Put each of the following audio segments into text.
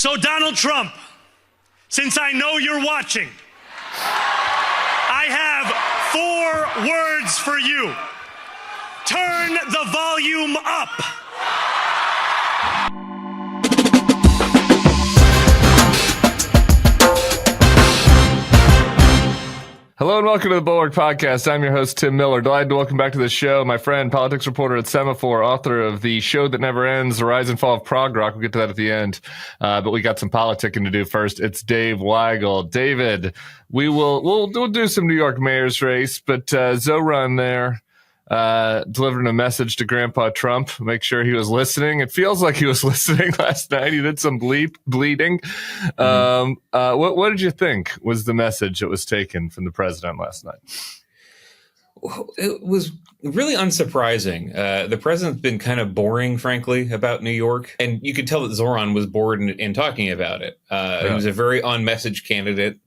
So Donald Trump, since I know you're watching, I have 4 words for you. Turn the volume up. Hello and welcome to the Bulwark Podcast. I'm your host, Tim Miller. Delighted to welcome back to the show my friend, politics reporter at Semafor, author of The Show That Never Ends, The Rise and Fall of Prog Rock. We'll get to that at the end. But we got some politicking to do first. It's Dave Weigel. David, we'll do some New York mayor's race, but Zoran there delivering a message to Grandpa Trump, make sure he was listening. It feels like he was listening last night. He did some bleeding. What did you think was the message that was taken from the president last night? It was really unsurprising. The president's been kind of boring, frankly, about New York. And you could tell that Zoran was bored in talking about it. He was a very on-message candidate.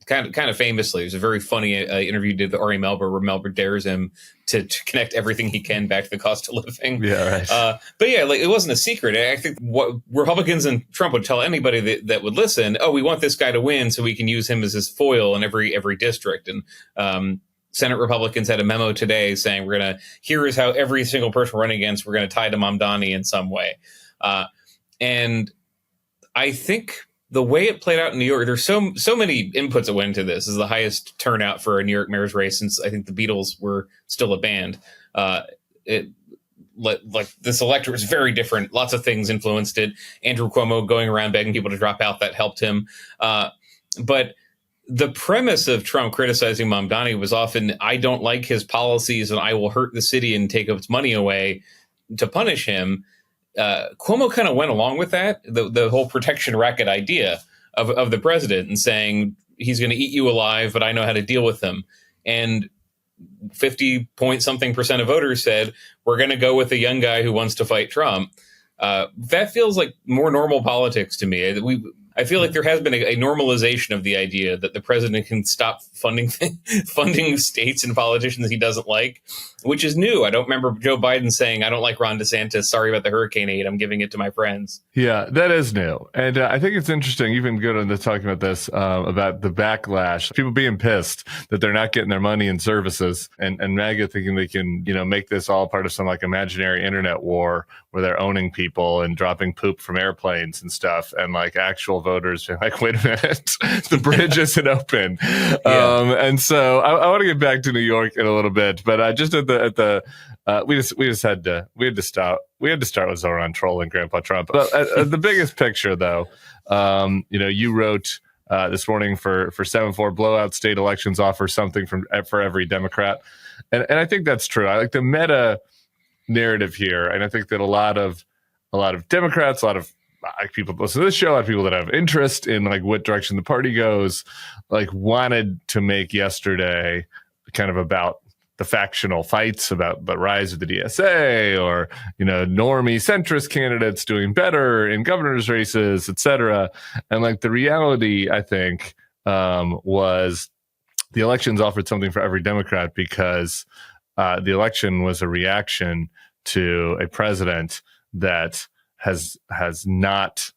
Kind of famously, it was a very funny interview he did with Ari Melber, where Melber dares him to connect everything he can back to the cost of living. Yeah, right. But yeah, like, it wasn't a secret. I think what Republicans and Trump would tell anybody that would listen, oh, we want this guy to win so we can use him as his foil in every district. And Senate Republicans had a memo today saying here is how every single person we're running against, we're going to tie to Mamdani in some way. And I think the way it played out in New York, there's so many inputs that went into this. This is the highest turnout for a New York mayor's race since I think the Beatles were still a band. This electorate was very different. Lots of things influenced it. Andrew Cuomo going around begging people to drop out, that helped him. But the premise of Trump criticizing Mamdani was often, I don't like his policies and I will hurt the city and take its money away to punish him. Cuomo kind of went along with that, the whole protection racket idea of the president, and saying he's going to eat you alive, but I know how to deal with him. And 50-point-something% of voters said, we're going to go with a young guy who wants to fight Trump. That feels like more normal politics to me. I feel like there has been a normalization of the idea that the president can stop funding states and politicians he doesn't like, which is new. I don't remember Joe Biden saying, I don't like Ron DeSantis. Sorry about the hurricane aid. I'm giving it to my friends. Yeah, that is new. And I think it's interesting, you've been good on talking about this, about the backlash, people being pissed that they're not getting their money in services, and MAGA thinking they can, make this all part of some like imaginary internet war where they're owning people and dropping poop from airplanes and stuff. And like actual voters being like, wait a minute, the bridge isn't open. Yeah. And so I want to get back to New York in a little bit, but just we had to start with Zoran trolling Grandpa Trump. But the biggest picture, though, you wrote this morning for Semafor, blowout state elections offer something for every Democrat, and I think that's true. I like the meta narrative here, and I think that a lot of Democrats, a lot of people that listen to this show, a lot of people that have interest in like what direction the party goes, like wanted to make yesterday kind of about the factional fights, about the rise of the DSA, or normie centrist candidates doing better in governor's races, etc. And like the reality, I think, was the elections offered something for every Democrat because the election was a reaction to a president that has not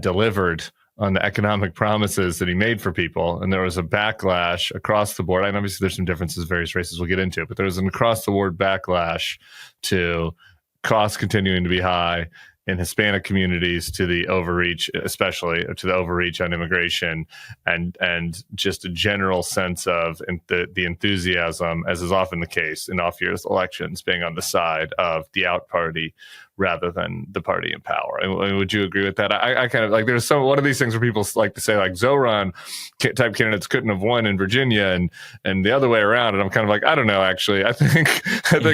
delivered on the economic promises that he made for people. And there was a backlash across the board. And obviously there's some differences in various races we'll get into, but there was an across the board backlash to costs continuing to be high in Hispanic communities, to the overreach, especially to the overreach on immigration, and just a general sense of the enthusiasm, as is often the case in off-year elections, being on the side of the out party rather than the party in power. And would you agree with that? I kind of like, there's one of these things where people like to say like Zoran type candidates couldn't have won in Virginia and the other way around. And I'm kind of like, I don't know, actually. I think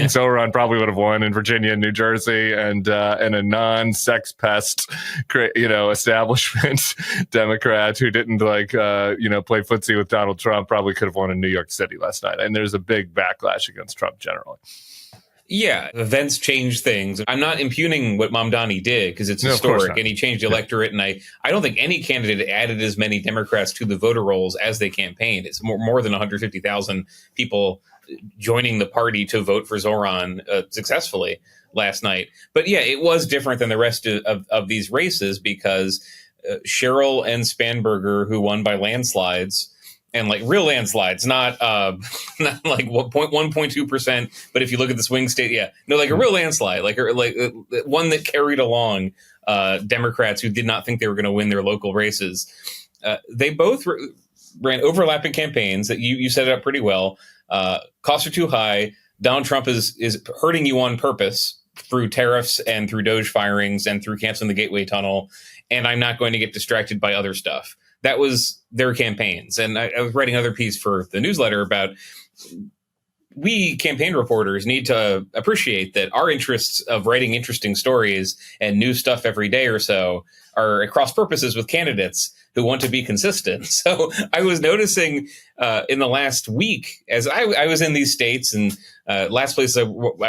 Zoran probably would have won in Virginia and New Jersey, and a non-sex pest, establishment Democrat who didn't play footsie with Donald Trump probably could have won in New York City last night. And there's a big backlash against Trump generally. Yeah, events change things. I'm not impugning what Mamdani did because it's historic, and he changed the electorate. And I don't think any candidate added as many Democrats to the voter rolls as they campaigned. It's more than 150,000 people joining the party to vote for Zoran successfully last night. But yeah, it was different than the rest of these races because Cheryl and Spanberger, who won by landslides, and like real landslides, not not like 1.2%. But if you look at the swing state, like a real landslide, like one that carried along Democrats who did not think they were going to win their local races. They both ran overlapping campaigns that you set it up pretty well. Costs are too high. Donald Trump is hurting you on purpose through tariffs and through Doge firings and through canceling the Gateway Tunnel. And I'm not going to get distracted by other stuff. That was their campaigns. And I was writing another piece for the newsletter about we campaign reporters need to appreciate that our interests of writing interesting stories and new stuff every day or so are at cross purposes with candidates who want to be consistent. So I was noticing in the last week, as I was in these states, and last places I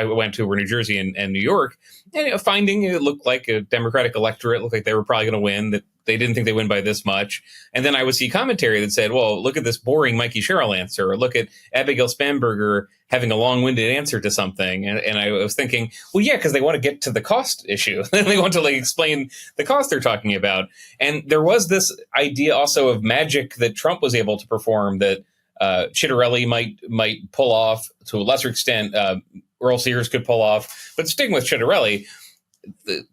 went to were New Jersey and New York, and finding it looked like a Democratic electorate, looked like they were probably going to win, that they didn't think they win by this much. And then I would see commentary that said, well, look at this boring Mikey Sherrill answer, or look at Abigail Spanberger having a long-winded answer to something. And I was thinking, well, yeah, because they want to get to the cost issue. They want to explain the cost they're talking about. And there was this idea also of magic that Trump was able to perform that Chitterelli might pull off to a lesser extent. Earl Sears could pull off, but sticking with Chitterelli,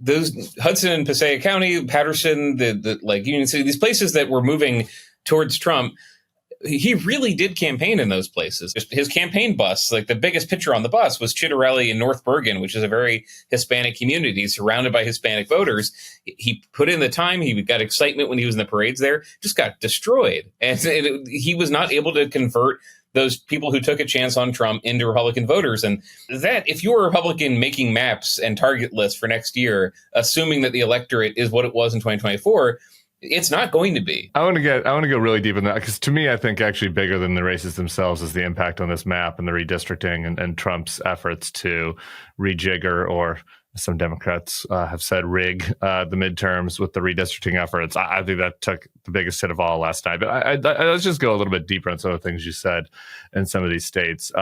those Hudson and Passaic County, Patterson, the Union City, these places that were moving towards Trump, he really did campaign in those places. His campaign bus, the biggest picture on the bus was Chitterelli in North Bergen, which is a very Hispanic community surrounded by Hispanic voters. He put in the time. He got excitement when he was in the parades there, just got destroyed. And he was not able to convert those people who took a chance on Trump into Republican voters. And that, if you're a Republican making maps and target lists for next year, assuming that the electorate is what it was in 2024, it's not going to be. I want to go really deep in that, because to me, I think actually bigger than the races themselves is the impact on this map and the redistricting and Trump's efforts to rejigger, or some Democrats have said rig the midterms with the redistricting efforts. I think that took the biggest hit of all last night. But let's just go a little bit deeper on some of the things you said in some of these states,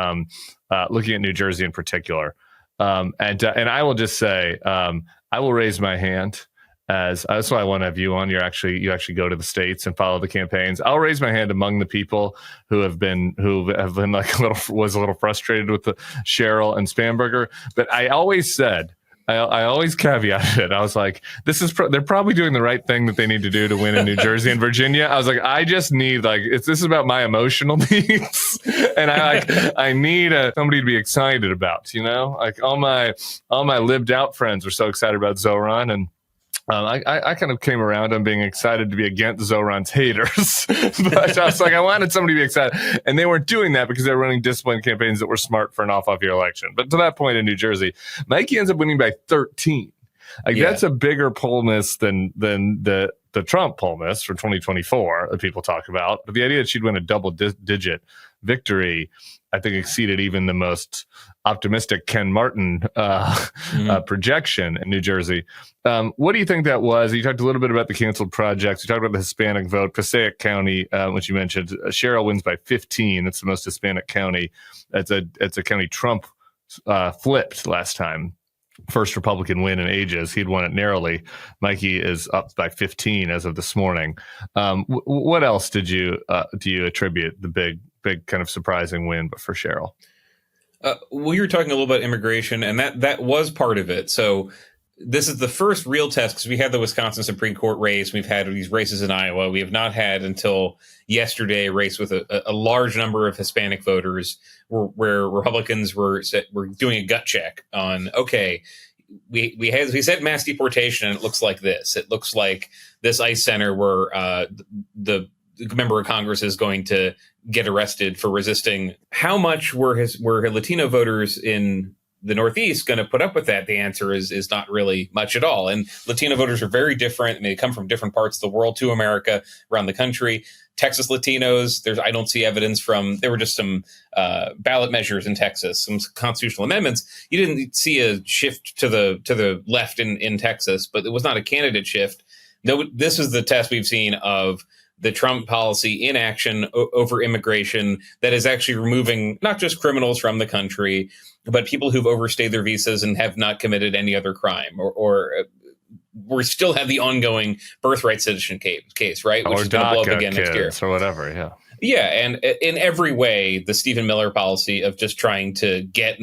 looking at New Jersey in particular. And I will just say, I will raise my hand. That's why I want to have you on. You actually go to the states and follow the campaigns. I'll raise my hand among the people who have been was a little frustrated with the Cheryl and Spanberger. But I always said, I always caveated it. I was like, they're probably doing the right thing that they need to do to win in New Jersey and Virginia. I was like, I just need this is about my emotional needs, and I need somebody to be excited about. All my lived out friends were so excited about Zoran, and I kind of came around on being excited to be against Zoran's haters. But I was like, I wanted somebody to be excited. And they weren't doing that because they were running disciplined campaigns that were smart for an off-year election. But to that point in New Jersey, Mikey ends up winning by 13. That's a bigger poll miss than the Trump poll miss for 2024 that people talk about. But the idea that she'd win a double-digit victory, I think, exceeded even the most optimistic Ken Martin projection in New Jersey. What do you think that was? You talked a little bit about the canceled projects. You talked about the Hispanic vote. Passaic County, which you mentioned, Cheryl wins by 15. That's the most Hispanic county. It's a county Trump flipped last time. First Republican win in ages. He'd won it narrowly. Mikey is up by 15 as of this morning. What else do you attribute the big kind of surprising win, but for Cheryl? Well, you were talking a little about immigration, and that was part of it. So this is the first real test, because we had the Wisconsin Supreme Court race. We've had these races in Iowa. We have not had until yesterday a race with a large number of Hispanic voters where Republicans were doing a gut check on, okay, we said mass deportation, and it looks like this. It looks like this ICE center where the member of Congress is going to get arrested for resisting. How much were Latino voters in the Northeast going to put up with that? The answer is not really much at all. And Latino voters are very different, and they come from different parts of the world to America, around the country. Texas Latinos, I don't see evidence there were just some ballot measures in Texas, some constitutional amendments. You didn't see a shift to the left in Texas, but it was not a candidate shift. No, this is the test we've seen of the Trump policy in action over immigration that is actually removing not just criminals from the country, but people who've overstayed their visas and have not committed any other crime, or we still have the ongoing birthright citizen case, right? Which or is going to blow up DACA again next year. kids or whatever, yeah. Yeah, and in every way, the Stephen Miller policy of just trying to get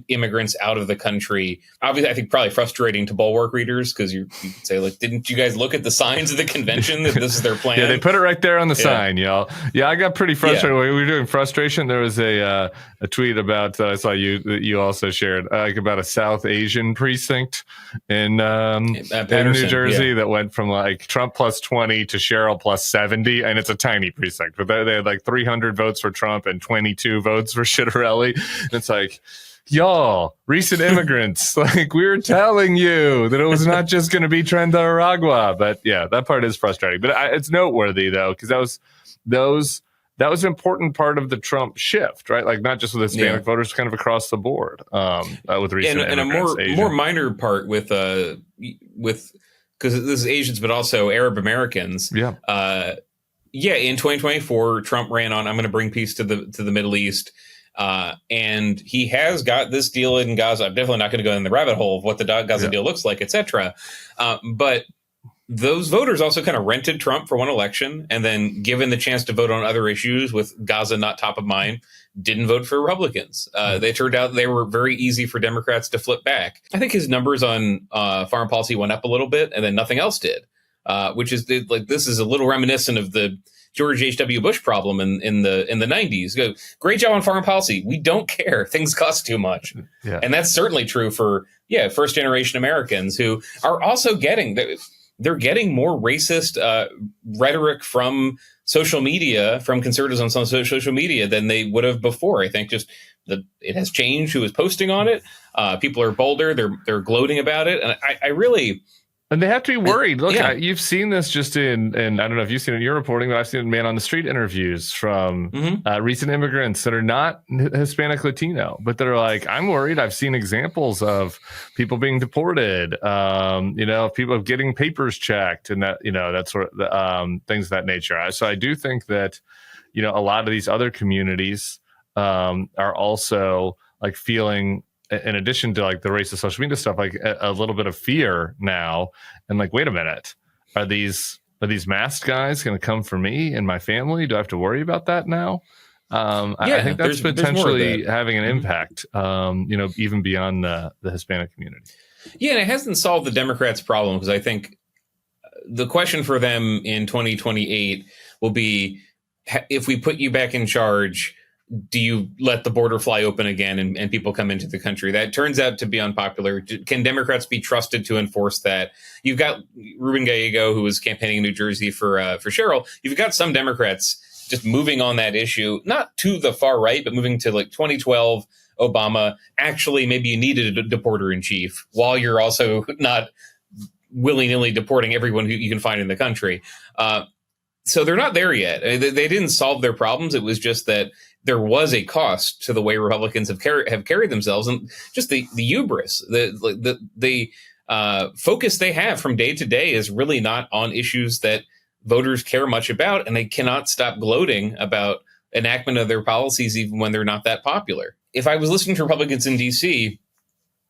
immigrants out of the country, obviously, I think probably frustrating to Bulwark readers, because you could say, like, didn't you guys look at the signs of the convention that this is their plan? Yeah, they put it right there on the sign, y'all. Yeah, I got pretty frustrated when we were doing frustration. There was a tweet about I saw you also shared like about a South Asian precinct in New Jersey that went from like Trump plus 20 to Cheryl plus 70, and it's a tiny precinct, but they had like 300 votes for Trump and 22 votes for Schitterelli. And it's like, y'all, recent immigrants, like we were telling you that it was not just going to be Trenda Aragua. But yeah, that part is frustrating. But it's noteworthy though, because that was an important part of the Trump shift, right? Like not just with Hispanic voters, kind of across the board with recent and a more minor part with because this is Asians, but also Arab Americans. Yeah, in 2024, Trump ran on, I'm going to bring peace to the Middle East. And he has got this deal in Gaza. I'm definitely not going to go in the rabbit hole of what the Gaza deal looks like, et cetera. But those voters also kind of rented Trump for one election, and then given the chance to vote on other issues with Gaza not top of mind, didn't vote for Republicans. They turned out they were very easy for Democrats to flip back. I think his numbers on foreign policy went up a little bit, and then nothing else did. Which is like, this is a little reminiscent of the George H.W. Bush problem in the 90s. Go, great job on foreign policy. We don't care. Things cost too much. And that's certainly true for first generation Americans who are also they're getting more racist rhetoric from social media, from conservatives on some social media than they would have before. I think just it has changed who is posting on it. People are bolder. They're gloating about it. And I really. And they have to be worried. Look, you've seen this just in I don't know if you've seen it in your reporting, but I've seen man on the street interviews from recent immigrants that are not Hispanic Latino, but that are like, I'm worried. I've seen examples of people being deported, people getting papers checked and that sort of things of that nature. So I do think that, a lot of these other communities are also like feeling, in addition to like the racist social media stuff, like a little bit of fear now, and like, wait a minute, are these masked guys going to come for me and my family? Do I have to worry about that now? I think that's potentially having an impact, even beyond the Hispanic community. Yeah, and it hasn't solved the Democrats' problem, because I think the question for them in 2028 will be, if we put you back in charge, do you let the border fly open again and people come into the country? That turns out to be unpopular. Can Democrats be trusted to enforce that? You've got Ruben Gallego, who was campaigning in New Jersey for Cheryl. You've got some Democrats just moving on that issue, not to the far right, but moving to like 2012 Obama. Actually, maybe you needed a deporter in chief while you're also not willy-nilly deporting everyone who you can find in the country. So they're not there yet. They didn't solve their problems. It was just that there was a cost to the way Republicans have carried themselves, and just the hubris, the focus they have from day to day is really not on issues that voters care much about, and they cannot stop gloating about enactment of their policies even when they're not that popular. If I was listening to Republicans in D.C.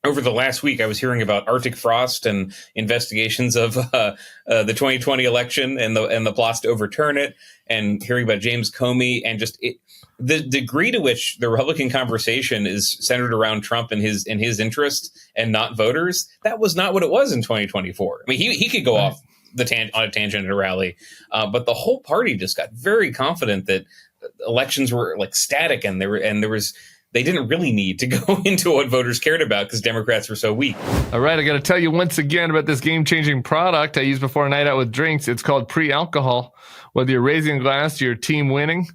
over the last week, I was hearing about Arctic frost and investigations of the 2020 election and the plots to overturn it, and hearing about James Comey, and just the degree to which the Republican conversation is centered around Trump and his interests and not voters. That was not what it was in 2024. I mean, he could go off on a tangent at a rally, but the whole party just got very confident that elections were like static, and they didn't really need to go into what voters cared about because Democrats were so weak. All right, I got to tell you once again about this game-changing product I use before a night out with drinks. It's called pre-alcohol. Whether you're raising a glass to your team winning,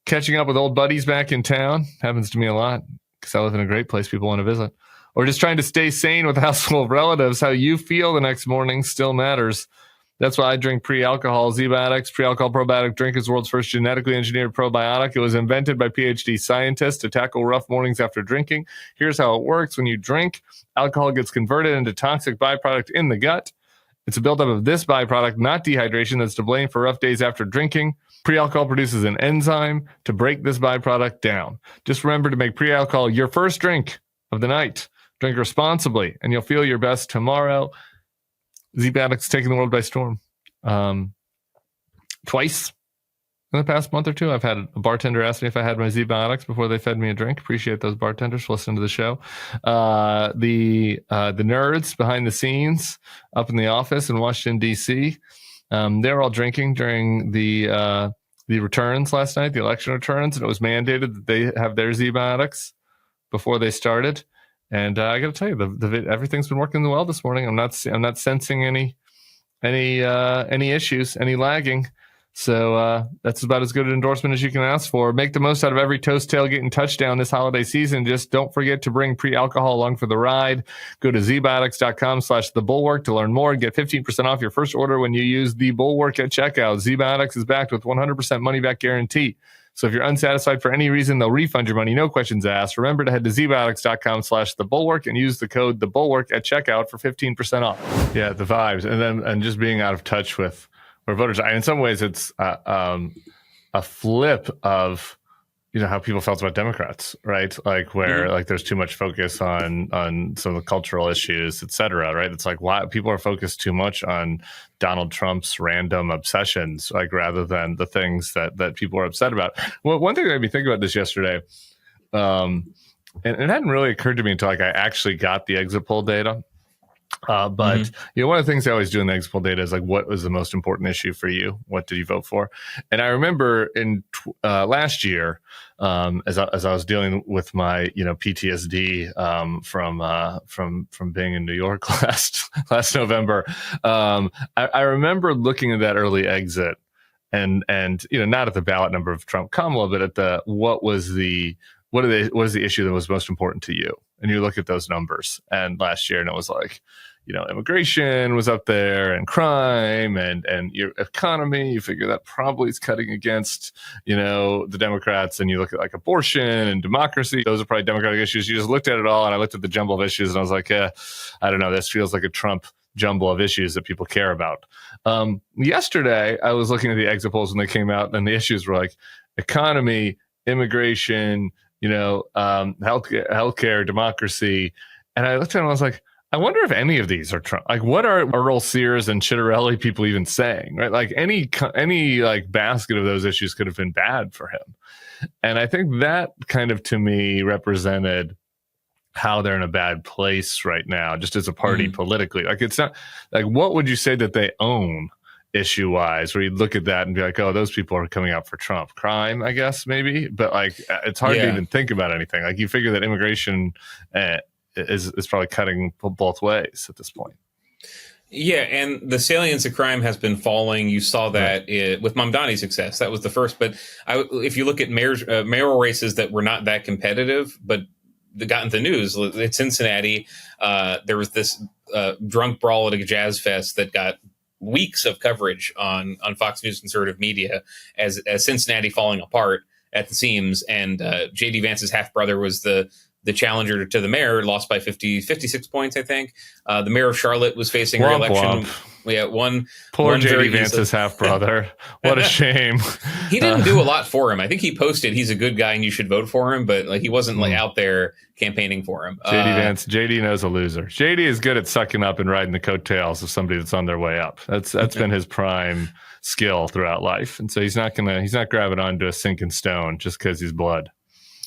catching up with old buddies back in town, happens to me a lot because I live in a great place people want to visit, or just trying to stay sane with a house full of relatives, how you feel the next morning still matters. That's why I drink pre-alcohol. Zbiotics pre-alcohol probiotic drink is the world's first genetically engineered probiotic. It was invented by PhD scientists to tackle rough mornings after drinking. Here's how it works. When you drink, alcohol gets converted into toxic byproduct in the gut. It's a buildup of this byproduct, not dehydration, that's to blame for rough days after drinking. Pre-alcohol produces an enzyme to break this byproduct down. Just remember to make pre-alcohol your first drink of the night. Drink responsibly, and you'll feel your best tomorrow. Z-Batic's taking the world by storm. Twice in the past month or two, I've had a bartender ask me if I had my Z-Biotics before they fed me a drink. Appreciate those bartenders for listening to the show. The nerds behind the scenes up in the office in Washington, D.C., they were all drinking during the returns last night, the election returns, and it was mandated that they have their Z-Biotics before they started. And I got to tell you, everything's been working well this morning. I'm not sensing any issues, any lagging. So that's about as good an endorsement as you can ask for. Make the most out of every toast, tailgate, and touchdown this holiday season. Just don't forget to bring pre-alcohol along for the ride. Go to zbiotics.com/thebulwark to learn more and get 15% off your first order when you use the Bulwark at checkout. Z-Biotics is backed with 100% money-back guarantee. So if you're unsatisfied for any reason, they'll refund your money, no questions asked. Remember to head to zbiotics.com/thebulwark and use the code thebulwark at checkout for 15% off. Yeah, the vibes, and just being out of touch with where voters are. In some ways, it's a flip of how people felt about Democrats, right? Like where like there's too much focus on some of the cultural issues, et cetera, right? It's like why people are focused too much on Donald Trump's random obsessions, like rather than the things that people are upset about. Well, one thing that made me think about this yesterday, and it hadn't really occurred to me until like I actually got the exit poll data. But one of the things I always do in the exit poll data is like, what was the most important issue for you? What did you vote for? And I remember in last year, as I was dealing with my PTSD from being in New York last November, I remember looking at that early exit and not at the ballot number of Trump Kamala, but at what is the issue that was most important to you? And you look at those numbers, and last year, and it was like, immigration was up there, and crime, and your economy. You figure that probably is cutting against, the Democrats. And you look at like abortion and democracy; those are probably Democratic issues. You just looked at it all, and I looked at the jumble of issues, and I was like, I don't know. This feels like a Trump jumble of issues that people care about. Yesterday, I was looking at the exit polls when they came out, and the issues were like economy, immigration, healthcare, democracy. And I looked at it and I was like, I wonder if any of these are Trump. Like, what are Earl Sears and Chitterelli people even saying, right? Like any like basket of those issues could have been bad for him. And I think that kind of, to me, represented how they're in a bad place right now, just as a party politically. Like, it's not like, what would you say that they own issue wise, where you look at that and be like, oh, those people are coming out for Trump? Crime, I guess, maybe, but like it's hard to even think about anything. Like you figure that immigration is probably cutting both ways at this point. Yeah, and the salience of crime has been falling. You saw that with Mamdani's success. That was the first. But if you look at mayoral races that were not that competitive, but that got into the news, in Cincinnati, there was this drunk brawl at a jazz fest that got weeks of coverage on Fox News conservative media as Cincinnati falling apart at the seams. And J.D. Vance's half-brother was the challenger to the mayor, lost by 56 points, I think. The mayor of Charlotte was facing re-election. Yeah, poor J.D. Vance's half-brother. What a shame. He didn't do a lot for him. I think he posted he's a good guy and you should vote for him, but like he wasn't like out there campaigning for him. J.D. Vance, J.D. knows a loser. J.D. is good at sucking up and riding the coattails of somebody that's on their way up. That's been his prime skill throughout life, and so he's not grabbing onto a sinking stone just because he's blood.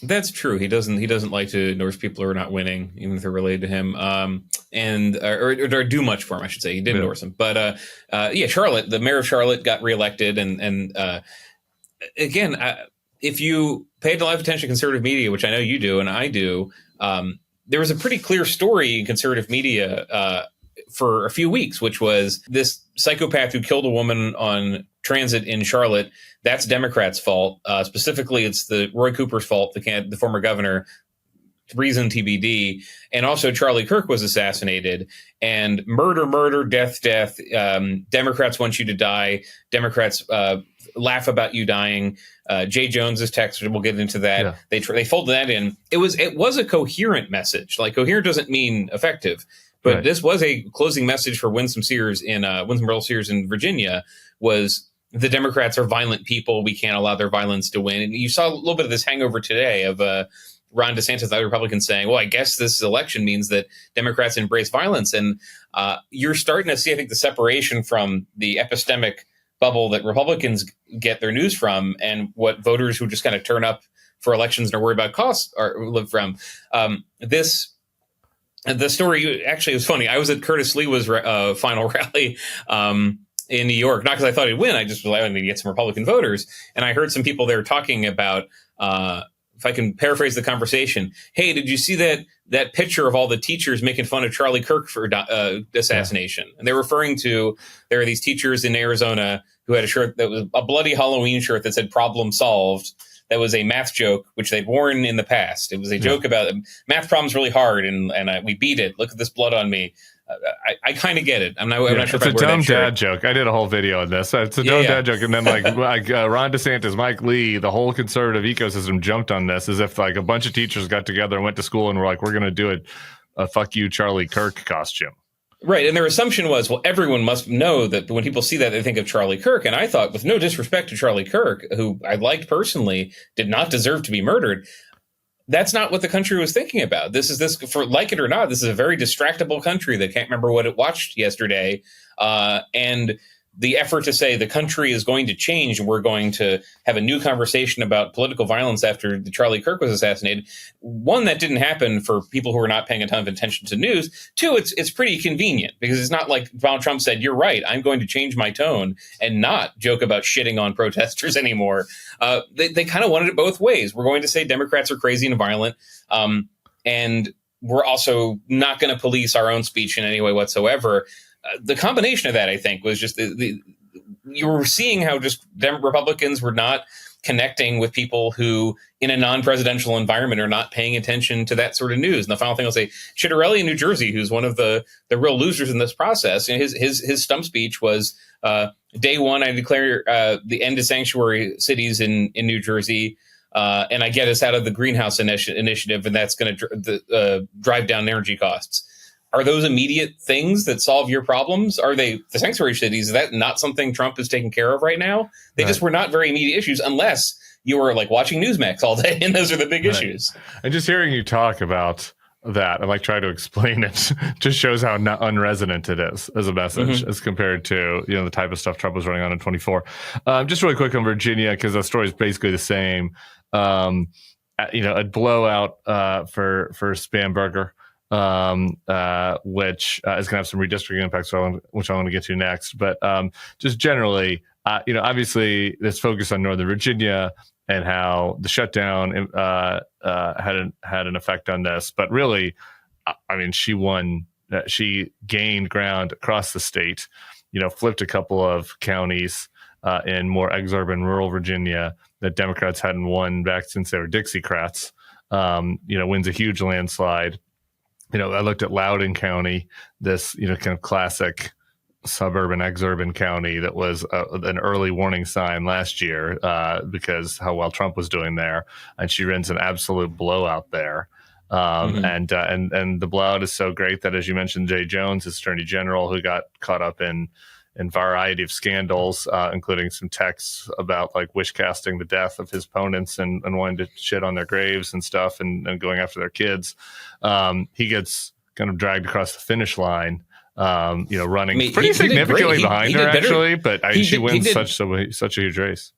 That's true. He doesn't like to endorse people who are not winning, even if they're related to him, or do much for him. I should say he did endorse him, but Charlotte, the mayor of Charlotte, got reelected, and again, if you paid a lot of attention to conservative media, which I know you do and I do, there was a pretty clear story in conservative media for a few weeks, which was this psychopath who killed a woman on transit in Charlotte. That's Democrats' fault. Specifically, it's the Roy Cooper's fault, the former governor. Reason TBD. And also Charlie Kirk was assassinated. And murder, death. Democrats want you to die. Democrats laugh about you dying. Jay Jones's text, we'll get into that. Yeah. They folded that in. It was a coherent message. Like, coherent doesn't mean effective. But This was a closing message for Winsome Earl Sears in Virginia, was the Democrats are violent people. We can't allow their violence to win. And you saw a little bit of this hangover today of Ron DeSantis and other Republicans saying, well, I guess this election means that Democrats embrace violence. And you're starting to see, I think, the separation from the epistemic bubble that Republicans get their news from and what voters who just kind of turn up for elections and are worried about costs live from. The story actually was funny. I was at Curtis Lewa's final rally in New York, not because I thought he'd win. I just was like, I need to get some Republican voters. And I heard some people there talking about, if I can paraphrase the conversation, hey, did you see that picture of all the teachers making fun of Charlie Kirk for assassination? Yeah. And they're referring to, there are these teachers in Arizona who had a shirt that was a bloody Halloween shirt that said problem solved. That was a math joke, which they'd worn in the past. It was a joke about math problems really hard, and we beat it. Look at this blood on me. I kind of get it. I'm not sure. It's a dumb dad joke. I did a whole video on this. It's a dumb dad joke, and then like Ron DeSantis, Mike Lee, the whole conservative ecosystem jumped on this as if like a bunch of teachers got together and went to school and were like, we're going to do a fuck you Charlie Kirk costume. Right. And their assumption was, well, everyone must know that when people see that, they think of Charlie Kirk. And I thought, with no disrespect to Charlie Kirk, who I liked personally, did not deserve to be murdered. That's not what the country was thinking about. For like it or not, this is a very distractible country that can't remember what it watched yesterday. And the effort to say the country is going to change and we're going to have a new conversation about political violence after Charlie Kirk was assassinated. One, that didn't happen for people who are not paying a ton of attention to news. Two, it's pretty convenient because it's not like Donald Trump said, you're right, I'm going to change my tone and not joke about shitting on protesters anymore. They kind of wanted it both ways. We're going to say Democrats are crazy and violent. And we're also not going to police our own speech in any way whatsoever. The combination of that, I think, was just you were seeing how just Republicans were not connecting with people who, in a non-presidential environment, are not paying attention to that sort of news. And the final thing I'll say, Chitterelli in New Jersey, who's one of the real losers in this process, and his stump speech was, day one, I declare the end of sanctuary cities in New Jersey, and I get us out of the greenhouse initiative, and that's going to drive down energy costs. Are those immediate things that solve your problems? Are they the sanctuary cities? Is that not something Trump is taking care of right now? They just were not very immediate issues unless you were like watching Newsmax all day. And those are the big issues. And just hearing you talk about that and like try to explain it just shows how unresonant it is as a message as compared to, the type of stuff Trump was running on in 24. Just really quick on Virginia, because the story is basically the same. A blowout for Spanberger. Which is going to have some redistricting impacts, which I want to get to next. But just generally, obviously, this focus on Northern Virginia and how the shutdown had an effect on this. But really, I mean, she won. She gained ground across the state. Flipped a couple of counties in more exurban rural Virginia that Democrats hadn't won back since they were Dixiecrats. Wins a huge landslide. I looked at Loudoun County, this, kind of classic suburban, exurban county that was an early warning sign last year because how well Trump was doing there. And she runs an absolute blowout there. And the blowout is so great that, as you mentioned, Jay Jones, his attorney general, who got caught up in variety of scandals, including some texts about like wish casting the death of his opponents and wanting to shit on their graves and stuff and going after their kids. He gets kind of dragged across the finish line, running pretty significantly behind her, actually. But she wins such a huge race.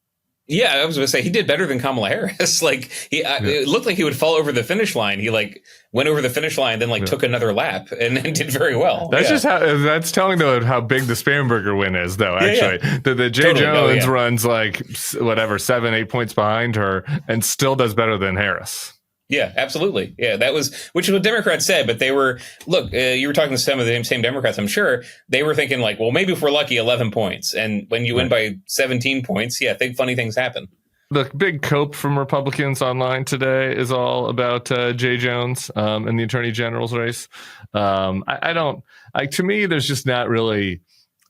Yeah, I was going to say he did better than Kamala Harris. It looked like he would fall over the finish line. He went over the finish line, then took another lap and did very well. That's just that's telling though how big the Spanberger win is, though. Actually, the Jay Jones runs 7-8 points behind her and still does better than Harris. Yeah, absolutely. Yeah, which is what Democrats said, but they were, you were talking to some of the same Democrats, I'm sure. They were thinking maybe if we're lucky, 11 points. And when you win by 17 points, funny things happen. The big cope from Republicans online today is all about Jay Jones and the Attorney General's race. To me, there's just not really,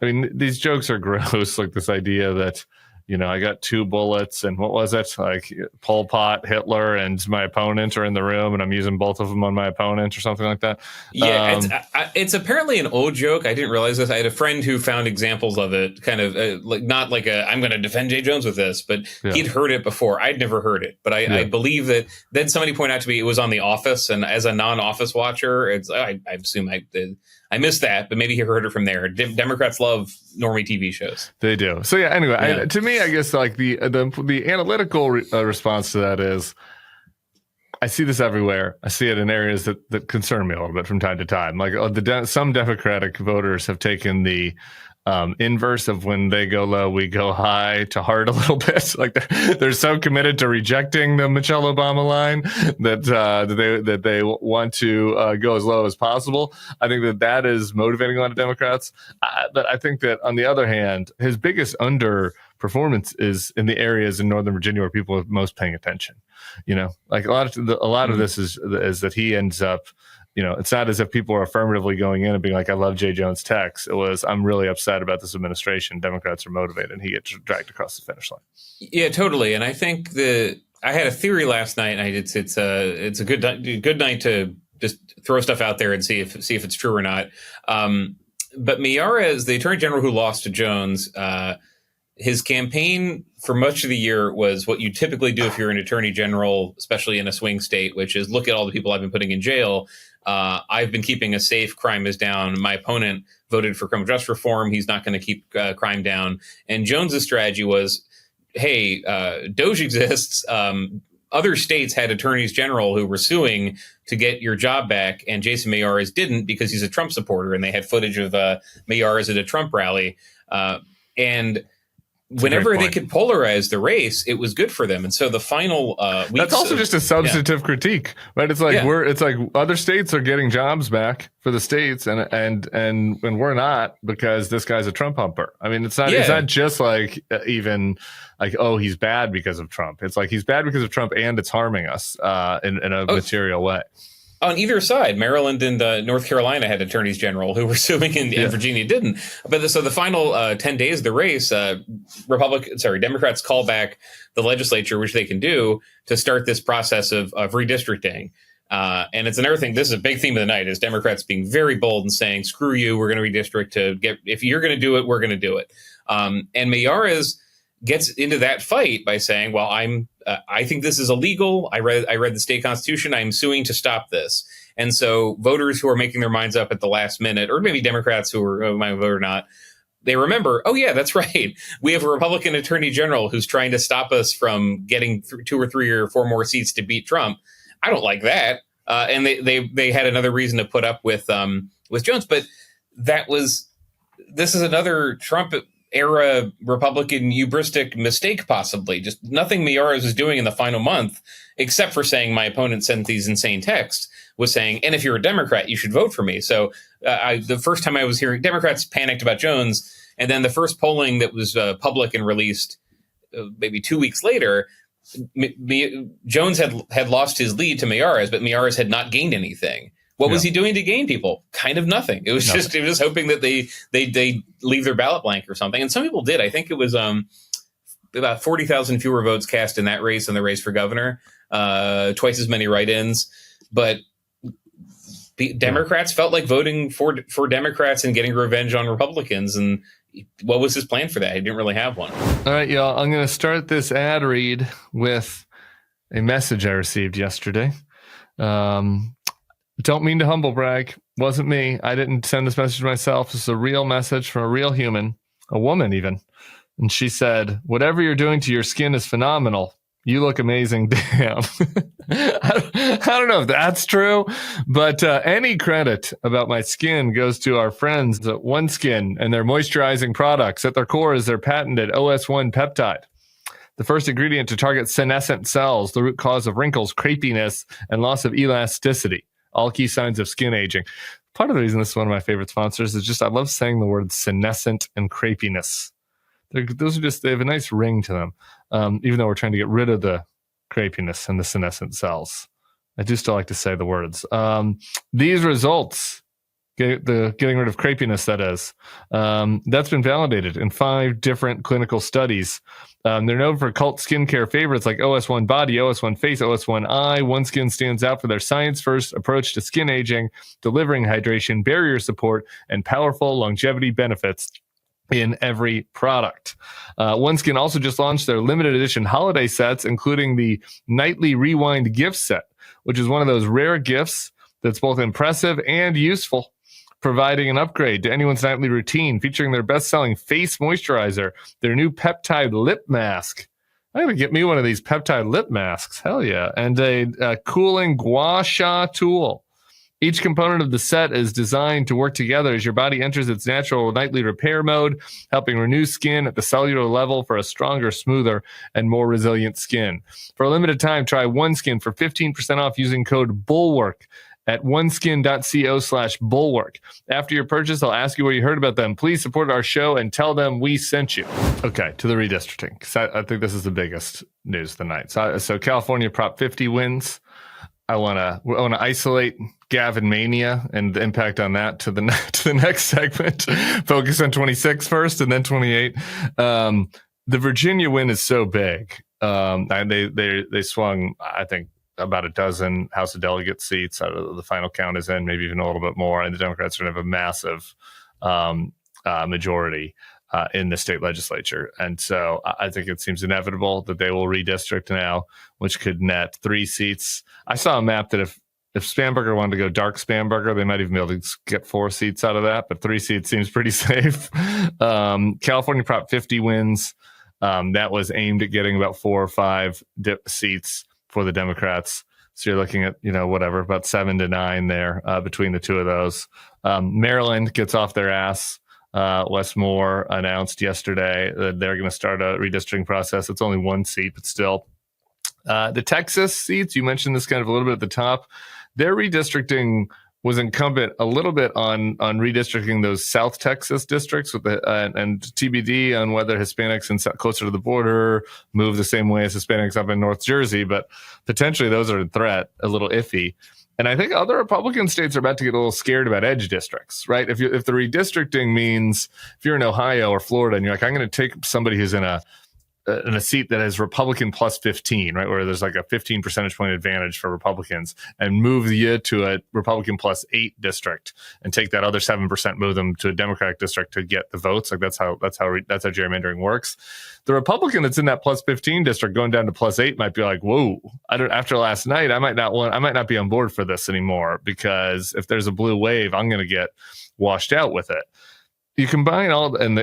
these jokes are gross, like this idea that, I got 2 bullets, and what was it? Like Pol Pot, Hitler, and my opponent are in the room, and I'm using both of them on my opponent or something like that. Yeah, it's apparently an old joke. I didn't realize this. I had a friend who found examples of it, kind of not like I'm going to defend J. Jones with this, but he'd heard it before. I'd never heard it, but I believe that then somebody pointed out to me it was on The Office, and as a non-Office watcher, I assume I missed that, but maybe he heard it from there. Democrats love normie TV shows. They do. So yeah. Anyway, to me, I guess like the analytical response to that is, I see this everywhere. I see it in areas that concern me a little bit from time to time. Like some Democratic voters have taken the inverse of when they go low, we go high to heart a little bit. Like they're so committed to rejecting the Michelle Obama line that they want to go as low as possible. I think that is motivating a lot of Democrats. But I think that on the other hand, his biggest underperformance is in the areas in Northern Virginia where people are most paying attention. Like a lot of this is that he ends up. It's not as if people are affirmatively going in and being like, I love J. Jones' text. It was, I'm really upset about this administration. Democrats are motivated, and he gets dragged across the finish line. Yeah, totally. And I think I had a theory last night, and it's a good night to just throw stuff out there and see if it's true or not. But Miyares, the attorney general who lost to Jones, his campaign for much of the year was what you typically do if you're an attorney general, especially in a swing state, which is look at all the people I've been putting in jail. I've been keeping us safe. Crime is down. My opponent voted for criminal justice reform. He's not going to keep crime down. And Jones's strategy was, hey, Doge exists. Other states had attorneys general who were suing to get your job back, and Jason Miyares didn't because he's a Trump supporter, and they had footage of Miyares at a Trump rally. And whenever they could polarize the race, it was good for them. And so the final weeks, that's also just a substantive critique, right? It's like it's like other states are getting jobs back for the states, and we're not because this guy's a Trump humper. I mean, it's not just like even like, oh, he's bad because of Trump. It's like he's bad because of Trump, and it's harming us in a material way. On either side, Maryland and North Carolina had attorneys general who were suing, and Virginia didn't. But so the final 10 days of the race, Democrats call back the legislature, which they can do, to start this process of redistricting. And it's another thing. This is a big theme of the night: is Democrats being very bold and saying, "Screw you, we're going to redistrict to get. If you're going to do it, we're going to do it." And Miyares gets into that fight by saying, well, I think this is illegal. I read the state constitution. I'm suing to stop this. And so voters who are making their minds up at the last minute, or maybe Democrats who might vote or not, they remember, oh yeah, that's right. We have a Republican attorney general who's trying to stop us from getting 2 or 3 or 4 more seats to beat Trump. I don't like that. And they had another reason to put up with Jones. But this is another Trump era Republican hubristic mistake, possibly. Just nothing Miyares was doing in the final month, except for saying my opponent sent these insane texts, was saying, and if you're a Democrat, you should vote for me. So the first time I was hearing Democrats panicked about Jones, and then the first polling that was public and released maybe 2 weeks later, Jones had lost his lead to Miyares, but Miyares had not gained anything. What was he doing to gain people? Kind of nothing. It was just hoping that they leave their ballot blank or something. And some people did. I think it was about 40,000 fewer votes cast in that race than the race for governor, twice as many write-ins. But Democrats felt like voting for Democrats and getting revenge on Republicans. And what was his plan for that? He didn't really have one. All right, y'all. I'm going to start this ad read with a message I received yesterday. Don't mean to humble brag. Wasn't me. I didn't send this message myself. This is a real message from a real human, a woman even. And she said, whatever you're doing to your skin is phenomenal. You look amazing. Damn. I don't know if that's true, but any credit about my skin goes to our friends at OneSkin and their moisturizing products. At their core is their patented OS1 peptide, the first ingredient to target senescent cells, the root cause of wrinkles, crepiness, and loss of elasticity. All key signs of skin aging. Part of the reason this is one of my favorite sponsors is just I love saying the word senescent and crepiness. They have a nice ring to them, even though we're trying to get rid of the crepiness and the senescent cells. I do still like to say the words. These results getting rid of crepiness, that is. That's been validated in 5 different clinical studies. They're known for cult skincare favorites like OS1 Body, OS1 Face, OS1 Eye. OneSkin stands out for their science-first approach to skin aging, delivering hydration, barrier support, and powerful longevity benefits in every product. OneSkin also just launched their limited edition holiday sets, including the Nightly Rewind gift set, which is one of those rare gifts that's both impressive and useful, providing an upgrade to anyone's nightly routine, featuring their best-selling face moisturizer, their new peptide lip mask. I'm going to get me one of these peptide lip masks. Hell yeah. And a cooling gua sha tool. Each component of the set is designed to work together as your body enters its natural nightly repair mode, helping renew skin at the cellular level for a stronger, smoother, and more resilient skin. For a limited time, try OneSkin for 15% off using code BULWARK at oneskin.co/bulwark. After your purchase, I'll ask you where you heard about them. Please support our show and tell them we sent you. Okay, to the redistricting, because I think this is the biggest news of the night. So California Prop 50 wins. I want to isolate Gavin Mania and the impact on that to the next segment. Focus on 26 first and then 28. The Virginia win is so big. They swung, I think, about a dozen House of Delegates seats out of the final count is in, maybe even a little bit more. And the Democrats are going to have a massive majority in the state legislature. And so I think it seems inevitable that they will redistrict now, which could net 3 seats. I saw a map that if Spanberger wanted to go dark Spanberger, they might even be able to get 4 seats out of that, but 3 seats seems pretty safe. California Prop 50 wins. That was aimed at getting about 4 or 5 seats for the Democrats. So you're looking at, about 7 to 9 there between the two of those. Maryland gets off their ass. Wes Moore announced yesterday that they're going to start a redistricting process. It's only 1 seat, but still. The Texas seats, you mentioned this kind of a little bit at the top. Their redistricting was incumbent a little bit on redistricting those South Texas districts with and TBD on whether Hispanics closer to the border move the same way as Hispanics up in North Jersey, but potentially those are a threat, a little iffy. And I think other Republican states are about to get a little scared about edge districts, right? If the redistricting means if you're in Ohio or Florida and you're like, I'm going to take somebody who's in a seat that is Republican plus 15, right, where there's like a 15 percentage point advantage for Republicans, and move you to a Republican plus 8 district and take that other 7%, move them to a Democratic district to get the votes. Like that's how gerrymandering works. The Republican that's in that plus 15 district going down to plus 8 might be like, whoa, after last night, I might not be on board for this anymore, because if there's a blue wave, I'm going to get washed out with it. You combine all, and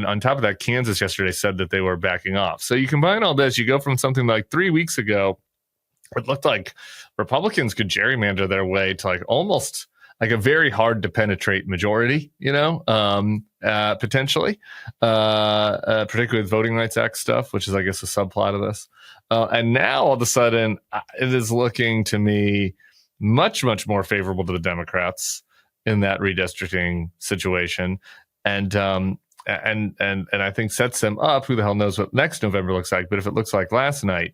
on top of that, Kansas yesterday said that they were backing off. So you combine all this, you go from something like 3 weeks ago, it looked like Republicans could gerrymander their way to like almost like a very hard to penetrate majority, potentially, particularly with Voting Rights Act stuff, which is, I guess, a subplot of this. And now all of a sudden, it is looking to me much, much more favorable to the Democrats in that redistricting situation. And I think sets them up. Who the hell knows what next November looks like? But if it looks like last night,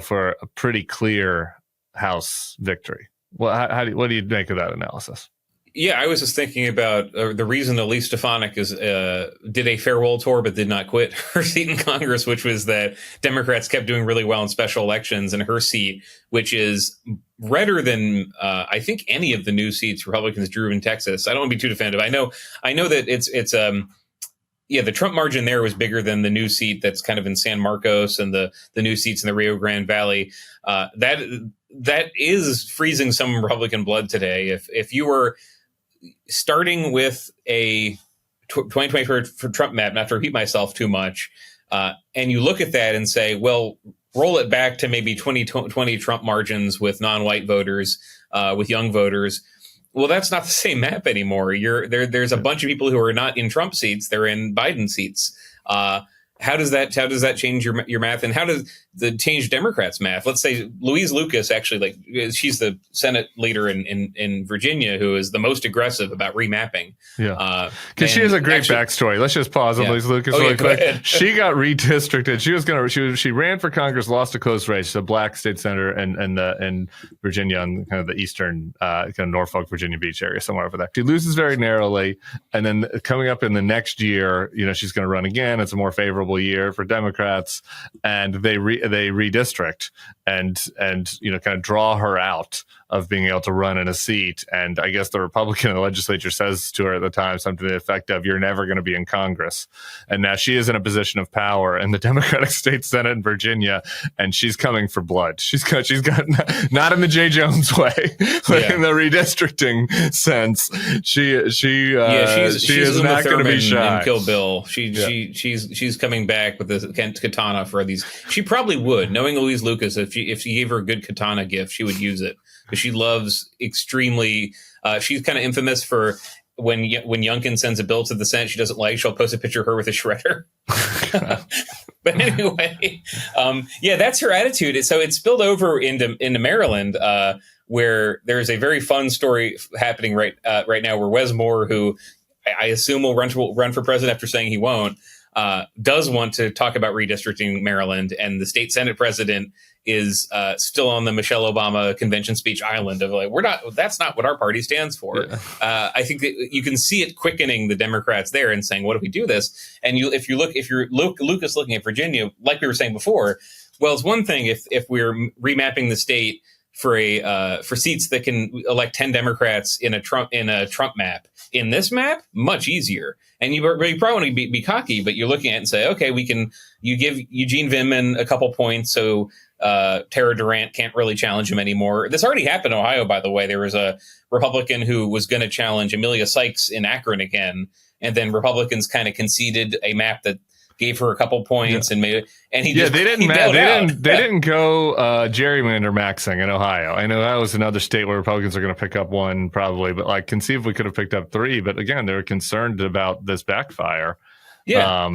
for a pretty clear House victory. Well, what do you make of that analysis? Yeah, I was just thinking about the reason Elise Stefanik did a farewell tour but did not quit her seat in Congress, which was that Democrats kept doing really well in special elections, and her seat, which is redder than I think any of the new seats Republicans drew in Texas. I don't want to be too definitive. I know that it's the Trump margin there was bigger than the new seat that's kind of in San Marcos and the new seats in the Rio Grande Valley. That is freezing some Republican blood today. If you were starting with a 2024 for Trump map, not to repeat myself too much, and you look at that and say, well, roll it back to maybe 2020 Trump margins with non-white voters, with young voters. Well, that's not the same map anymore. There's a bunch of people who are not in Trump seats; they're in Biden seats. how does that change your math, and how does the change Democrats' math? Let's say Louise Lucas, actually, like, she's the Senate leader in Virginia who is the most aggressive about remapping. Yeah, because she has a great backstory. Let's just pause on Louise Lucas really quick. She got redistricted. She ran for Congress, lost a close race. She's a black state senator in Virginia, on kind of the eastern, kind of Norfolk, Virginia Beach area, somewhere over there. She loses very narrowly, and then coming up in the next year, she's going to run again. It's a more favorable year for Democrats, and they redistrict and kind of draw her out of being able to run in a seat. And I guess the Republican in the legislature says to her at the time something to the effect of, "You're never going to be in Congress." And now she is in a position of power in the Democratic State Senate in Virginia, and she's coming for blood. She's got not in the J. Jones way, but in the redistricting sense. She's not going to be shy. In Kill Bill, she's coming back with this katana for these. She probably would, knowing Louise Lucas, if she gave her a good katana gift, she would use it, because she loves extremely. She's kind of infamous for when Youngkin sends a bill to the Senate she doesn't like, she'll post a picture of her with a shredder. But anyway, that's her attitude. So it spilled over into Maryland, where there's a very fun story happening right now, where Wes Moore, who I assume will run for president after saying he won't, does want to talk about redistricting Maryland, and the state Senate president is still on the Michelle Obama convention speech island of like, that's not what our party stands for. Yeah. I think that you can see it quickening the Democrats there and saying, what if we do this? And if you're Lucas looking at Virginia, like we were saying before, well, it's one thing if we're remapping the state for seats that can elect 10 Democrats in a Trump map. In this map, much easier. And you probably want to be cocky, but you're looking at it and say, okay, you give Eugene Vindman a couple points, so Tara Durant can't really challenge him anymore. This already happened in Ohio, by the way. There was a Republican who was going to challenge Amelia Sykes in Akron again, and then Republicans kind of conceded a map that gave her a couple points and made it. And they didn't go gerrymander maxing in Ohio. I know that was another state where Republicans are going to pick up one probably, but like conceivably could have picked up three. But again, they're concerned about this backfire. Yeah.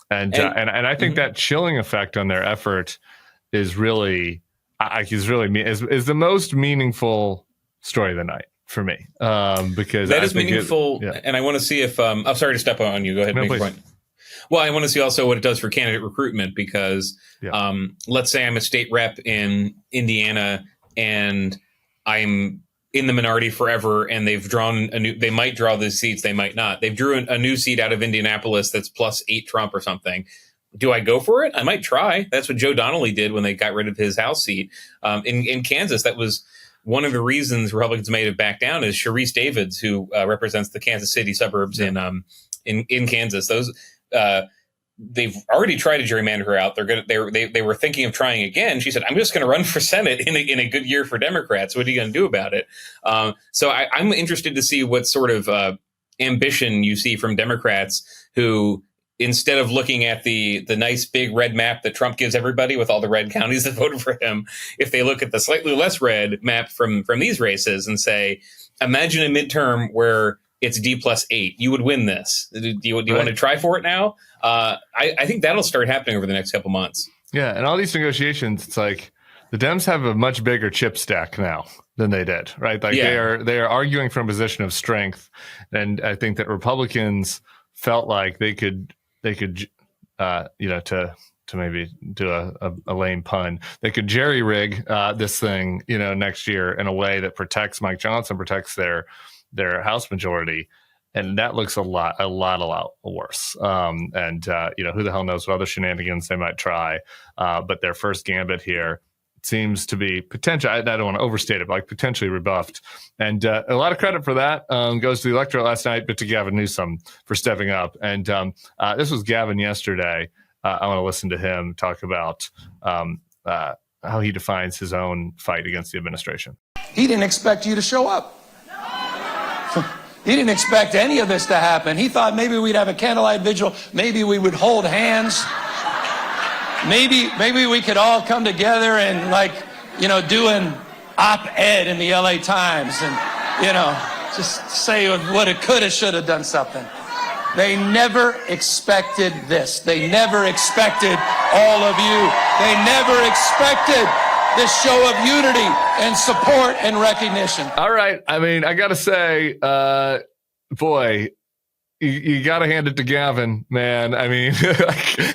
And I think that chilling effect on their effort is really is the most meaningful story of the night for me. Because that is meaningful. And I want to see if I'm sorry to step on you. Go ahead and make your point. Well, I want to see also what it does for candidate recruitment, because let's say I'm a state rep in Indiana and I'm in the minority forever, and they've drawn they might draw these seats, they might not. They've drew a new seat out of Indianapolis that's +8 Trump or something. Do I go for it? I might try. That's what Joe Donnelly did when they got rid of his House seat. In Kansas, that was one of the reasons Republicans may have backed down, is Sharice Davids, who represents the Kansas City suburbs in Kansas. They've already tried to gerrymander her out. They were thinking of trying again. She said, "I'm just going to run for Senate in a good year for Democrats. What are you going to do about it?" So I'm interested to see what sort of ambition you see from Democrats who, instead of looking at the nice big red map that Trump gives everybody with all the red counties that voted for him, if they look at the slightly less red map from these races and say, imagine a midterm where it's D+8. You would win this. Do you want to try for it now? I think that'll start happening over the next couple months. Yeah, and all these negotiations, it's like the Dems have a much bigger chip stack now than they did, right? Like they are arguing from a position of strength, and I think that Republicans felt like they could to maybe do a lame pun, they could jerry rig this thing, next year in a way that protects Mike Johnson, protects their House majority, and that looks a lot worse. Who the hell knows what other shenanigans they might try? But their first gambit here seems to be potential. I don't want to overstate it, but like potentially rebuffed. And a lot of credit for that goes to the electorate last night, but to Gavin Newsom for stepping up. And this was Gavin yesterday. I want to listen to him talk about how he defines his own fight against the administration. He didn't expect you to show up. He didn't expect any of this to happen. He thought maybe we'd have a candlelight vigil. Maybe we would hold hands. Maybe we could all come together and do an op-ed in the LA Times and, just say what it could have, should have done something. They never expected this. They never expected all of you. They never expected this show of unity and support and recognition. All right. I mean, I got to say, boy, you got to hand it to Gavin, man. I mean,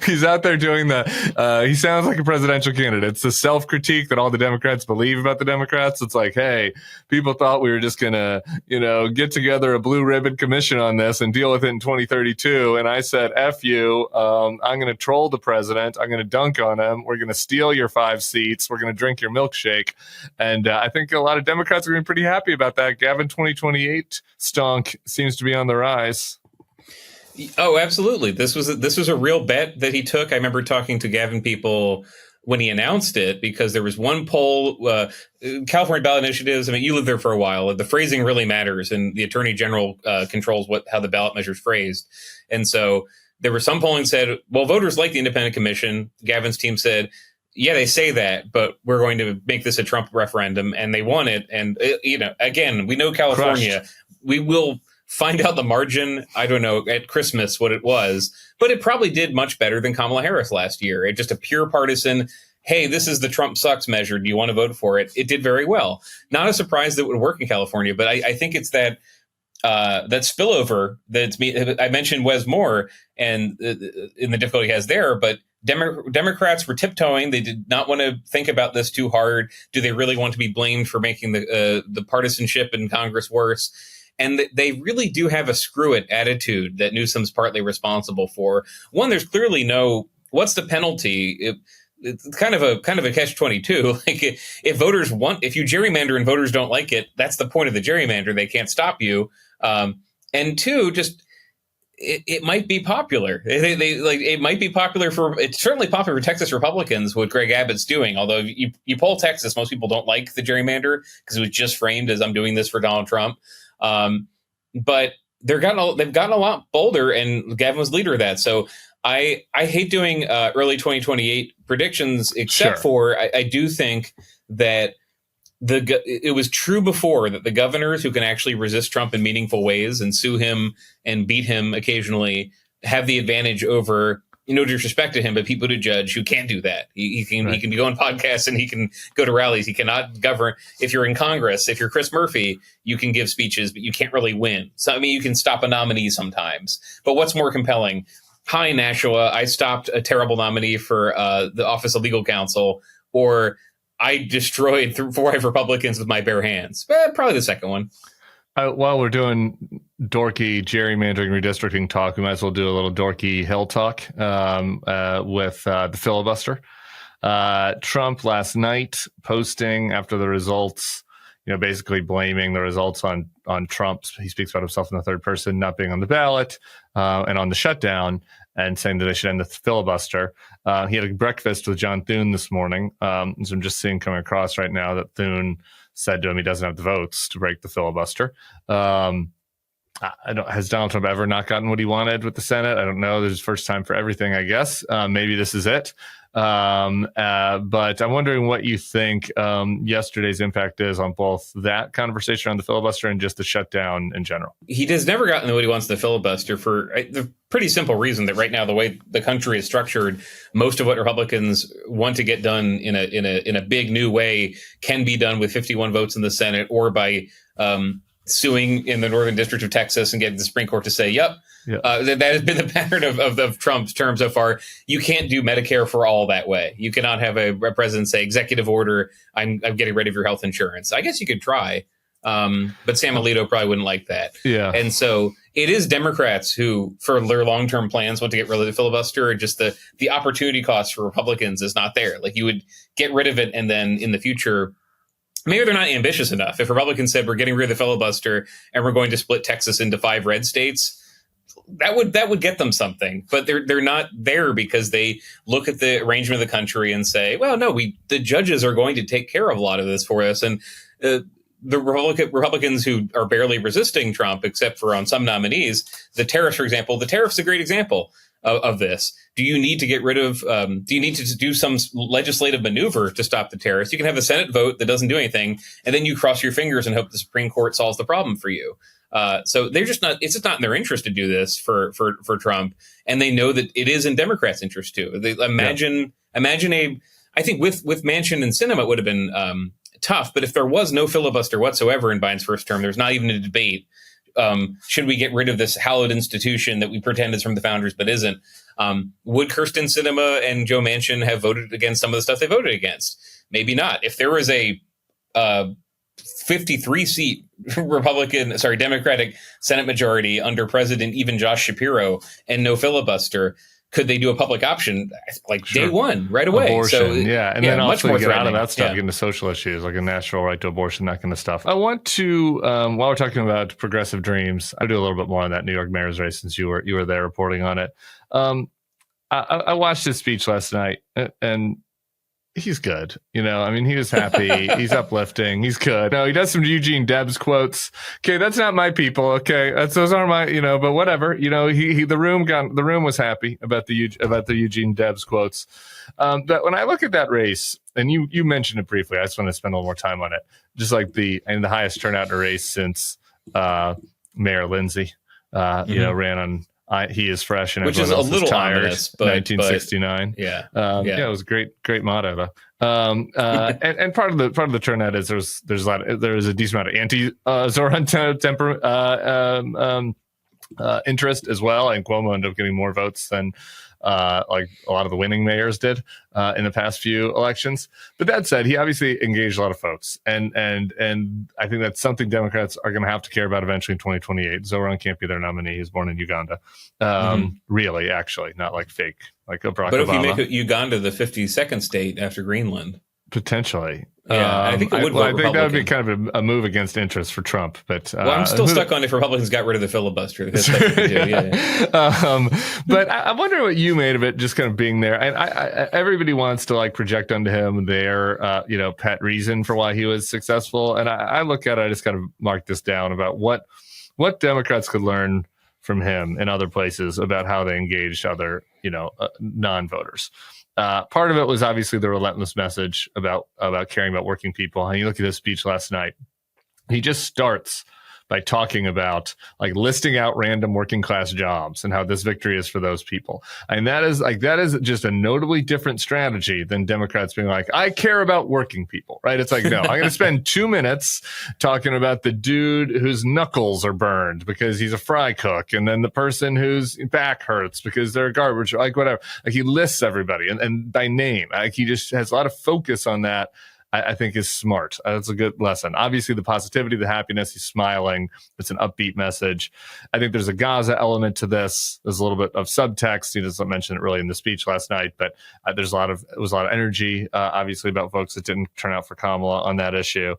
he's out there doing he sounds like a presidential candidate. It's the self-critique that all the Democrats believe about the Democrats. It's like, hey, people thought we were just going to, get together a blue ribbon commission on this and deal with it in 2032. And I said, F you. I'm going to troll the president. I'm going to dunk on him. We're going to steal your 5 seats. We're going to drink your milkshake. And I think a lot of Democrats are going to be pretty happy about that. Gavin 2028 stonk seems to be on the rise. Oh, absolutely. This was a real bet that he took. I remember talking to Gavin people when he announced it, because there was one poll, California ballot initiatives. I mean, you lived there for a while. The phrasing really matters, and the attorney general controls how the ballot measure is phrased. And so there was some polling said, well, voters like the independent commission. Gavin's team said, yeah, they say that, but we're going to make this a Trump referendum, and they won it. And, again, we know California, we will find out the margin, I don't know, at Christmas what it was, but it probably did much better than Kamala Harris last year. It just a pure partisan, hey, this is the Trump sucks measure. Do you want to vote for it? It did very well. Not a surprise that it would work in California, but I think it's that spillover I mentioned Wes Moore and in the difficulty he has there, but Democrats were tiptoeing. They did not want to think about this too hard. Do they really want to be blamed for making the partisanship in Congress worse? And they really do have a screw it attitude that Newsom's partly responsible for. One, there's clearly what's the penalty? It's kind of a catch-22. Like if you gerrymander and voters don't like it, that's the point of the gerrymander. They can't stop you. And two, just it might be popular. It might be popular it's certainly popular for Texas Republicans, what Greg Abbott's doing. Although you poll Texas, most people don't like the gerrymander because it was just framed as I'm doing this for Donald Trump. But they've gotten a lot bolder, and Gavin was leader of that. So I hate doing early 2028 predictions, except for I do think that it was true before that the governors who can actually resist Trump in meaningful ways and sue him and beat him occasionally have the advantage over, no disrespect to him, but Pete Buttigieg, who can't do that. He can go on podcasts and he can go to rallies. He cannot govern. If you're in Congress, if you're Chris Murphy, you can give speeches, but you can't really win. So, I mean, you can stop a nominee sometimes. But what's more compelling? Hi, Nashua, I stopped a terrible nominee for the Office of Legal Counsel, or I destroyed 4 Republicans with my bare hands. Probably the second one. While we're doing dorky gerrymandering redistricting talk, we might as well do a little dorky Hill talk with the filibuster. Trump last night posting after the results, basically blaming the results on Trump. He speaks about himself in the third person, not being on the ballot and on the shutdown, and saying that they should end the filibuster. He had a breakfast with John Thune this morning. So I'm just seeing coming across right now that Thune said to him he doesn't have the votes to break the filibuster. Has Donald Trump ever not gotten what he wanted with the Senate? I don't know. This is first time for everything, I guess. Maybe this is it. But I'm wondering what you think yesterday's impact is on both that conversation on the filibuster and just the shutdown in general. He has never gotten what he wants in the filibuster for the pretty simple reason that right now, the way the country is structured, most of what Republicans want to get done in a big new way can be done with 51 votes in the Senate or by suing in the Northern District of Texas and getting the Supreme Court to say, yep. That has been the pattern of Trump's term so far. You can't do Medicare for all that way. You cannot have a president say, executive order, I'm getting rid of your health insurance. I guess you could try, but Sam Alito probably wouldn't like that. Yeah. And so it is Democrats who, for their long-term plans, want to get rid of the filibuster, and just the opportunity cost for Republicans is not there. Like, you would get rid of it, and then in the future, maybe they're not ambitious enough. If Republicans said, we're getting rid of the filibuster and we're going to split Texas into 5 red states, that would get them something. But they're not there because they look at the arrangement of the country and say, well, no, the judges are going to take care of a lot of this for us. And the Republicans who are barely resisting Trump, except for on some nominees, the tariffs, for example, the tariff's a great example of this. Do you need to get rid of, do you need to do some legislative maneuver to stop the tariffs? You can have a Senate vote that doesn't do anything, and then you cross your fingers and hope the Supreme Court solves the problem for you. So they're just not. It's just not in their interest to do this for Trump, and they know that it is in Democrats' interest too. They imagine a. I think with Manchin and Sinema it would have been tough, but if there was no filibuster whatsoever in Biden's first term, there's not even a debate. Should we get rid of this hallowed institution that we pretend is from the founders but isn't? Would Kyrsten Sinema and Joe Manchin have voted against some of the stuff they voted against? Maybe not. If there was a 53-seat Democratic Senate majority under President even Josh Shapiro and no filibuster, could they do a public option like day one right away? Abortion, so and then much also more get out of threatening. that stuff, get into social issues like a natural right to abortion, that kind of stuff. I want to, while we're talking about progressive dreams, I'll do a little bit more on that New York mayor's race since you were there reporting on it. I watched his speech last night, and he's good. He was happy. He's uplifting. He's good. No, he does some Eugene Debs quotes. Okay, that's not my people. Okay, those aren't my. But whatever. The room was happy about the Eugene Debs quotes. But when I look at that race, and you mentioned it briefly, I just want to spend a little more time on it. Just like the highest turnout in a race since Mayor Lindsay, ran on. He is fresh and which is a little tired. ominous, but 1969. But, it was a great motto though. And part of the turnout is there's a decent amount of anti-Zoran interest as well, and Cuomo ended up getting more votes than like a lot of the winning mayors did in the past few elections. But that said, he obviously engaged a lot of folks, and I think that's something Democrats are going to have to care about eventually in 2028. Zoran can't be their nominee. He's born in Uganda. Really, actually, not like fake, like Barack But Obama. if you make Uganda the 52nd state after Greenland, potentially. I think it would. I think that would be kind of a move against interest for Trump. But I'm still stuck on if Republicans got rid of the filibuster. But I wonder what you made of it, just kind of being there. And everybody wants to like project onto him their pet reason for why he was successful. And I look at it, I just kind of mark this down about what Democrats could learn from him in other places about how they engaged other non-voters. Part of it was obviously the relentless message about caring about working people. And you look at his speech last night, he just starts by talking about like listing out random working class jobs and how this victory is for those people. And that is just a notably different strategy than Democrats being like, I care about working people, right? It's like, no, I'm going to spend 2 minutes talking about the dude whose knuckles are burned because he's a fry cook, and then the person whose back hurts because they're garbage, like whatever. Like he lists everybody and by name. Like he just has a lot of focus on that. I think is smart. That's a good lesson. Obviously, the positivity, the happiness, he's smiling. It's an upbeat message. I think there's a Gaza element to this. There's a little bit of subtext. He doesn't mention it really in the speech last night, but it was a lot of energy, obviously, about folks that didn't turn out for Kamala on that issue.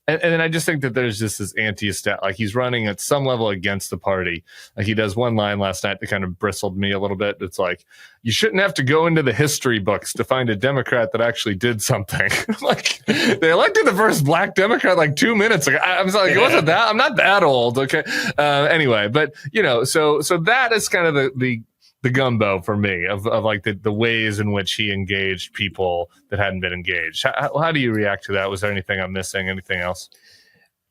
And then I just think that there's just this anti-estat, like he's running at some level against the party. Like he does one line last night that kind of bristled me a little bit. It's like, you shouldn't have to go into the history books to find a Democrat that actually did something. Like they elected the first black Democrat like 2 minutes ago. I was like, wasn't that? I'm not that old. Okay. Anyway, but so that is kind of the gumbo for me of like the ways in which he engaged people that hadn't been engaged. How do you react to that? Was there anything I'm missing? Anything else?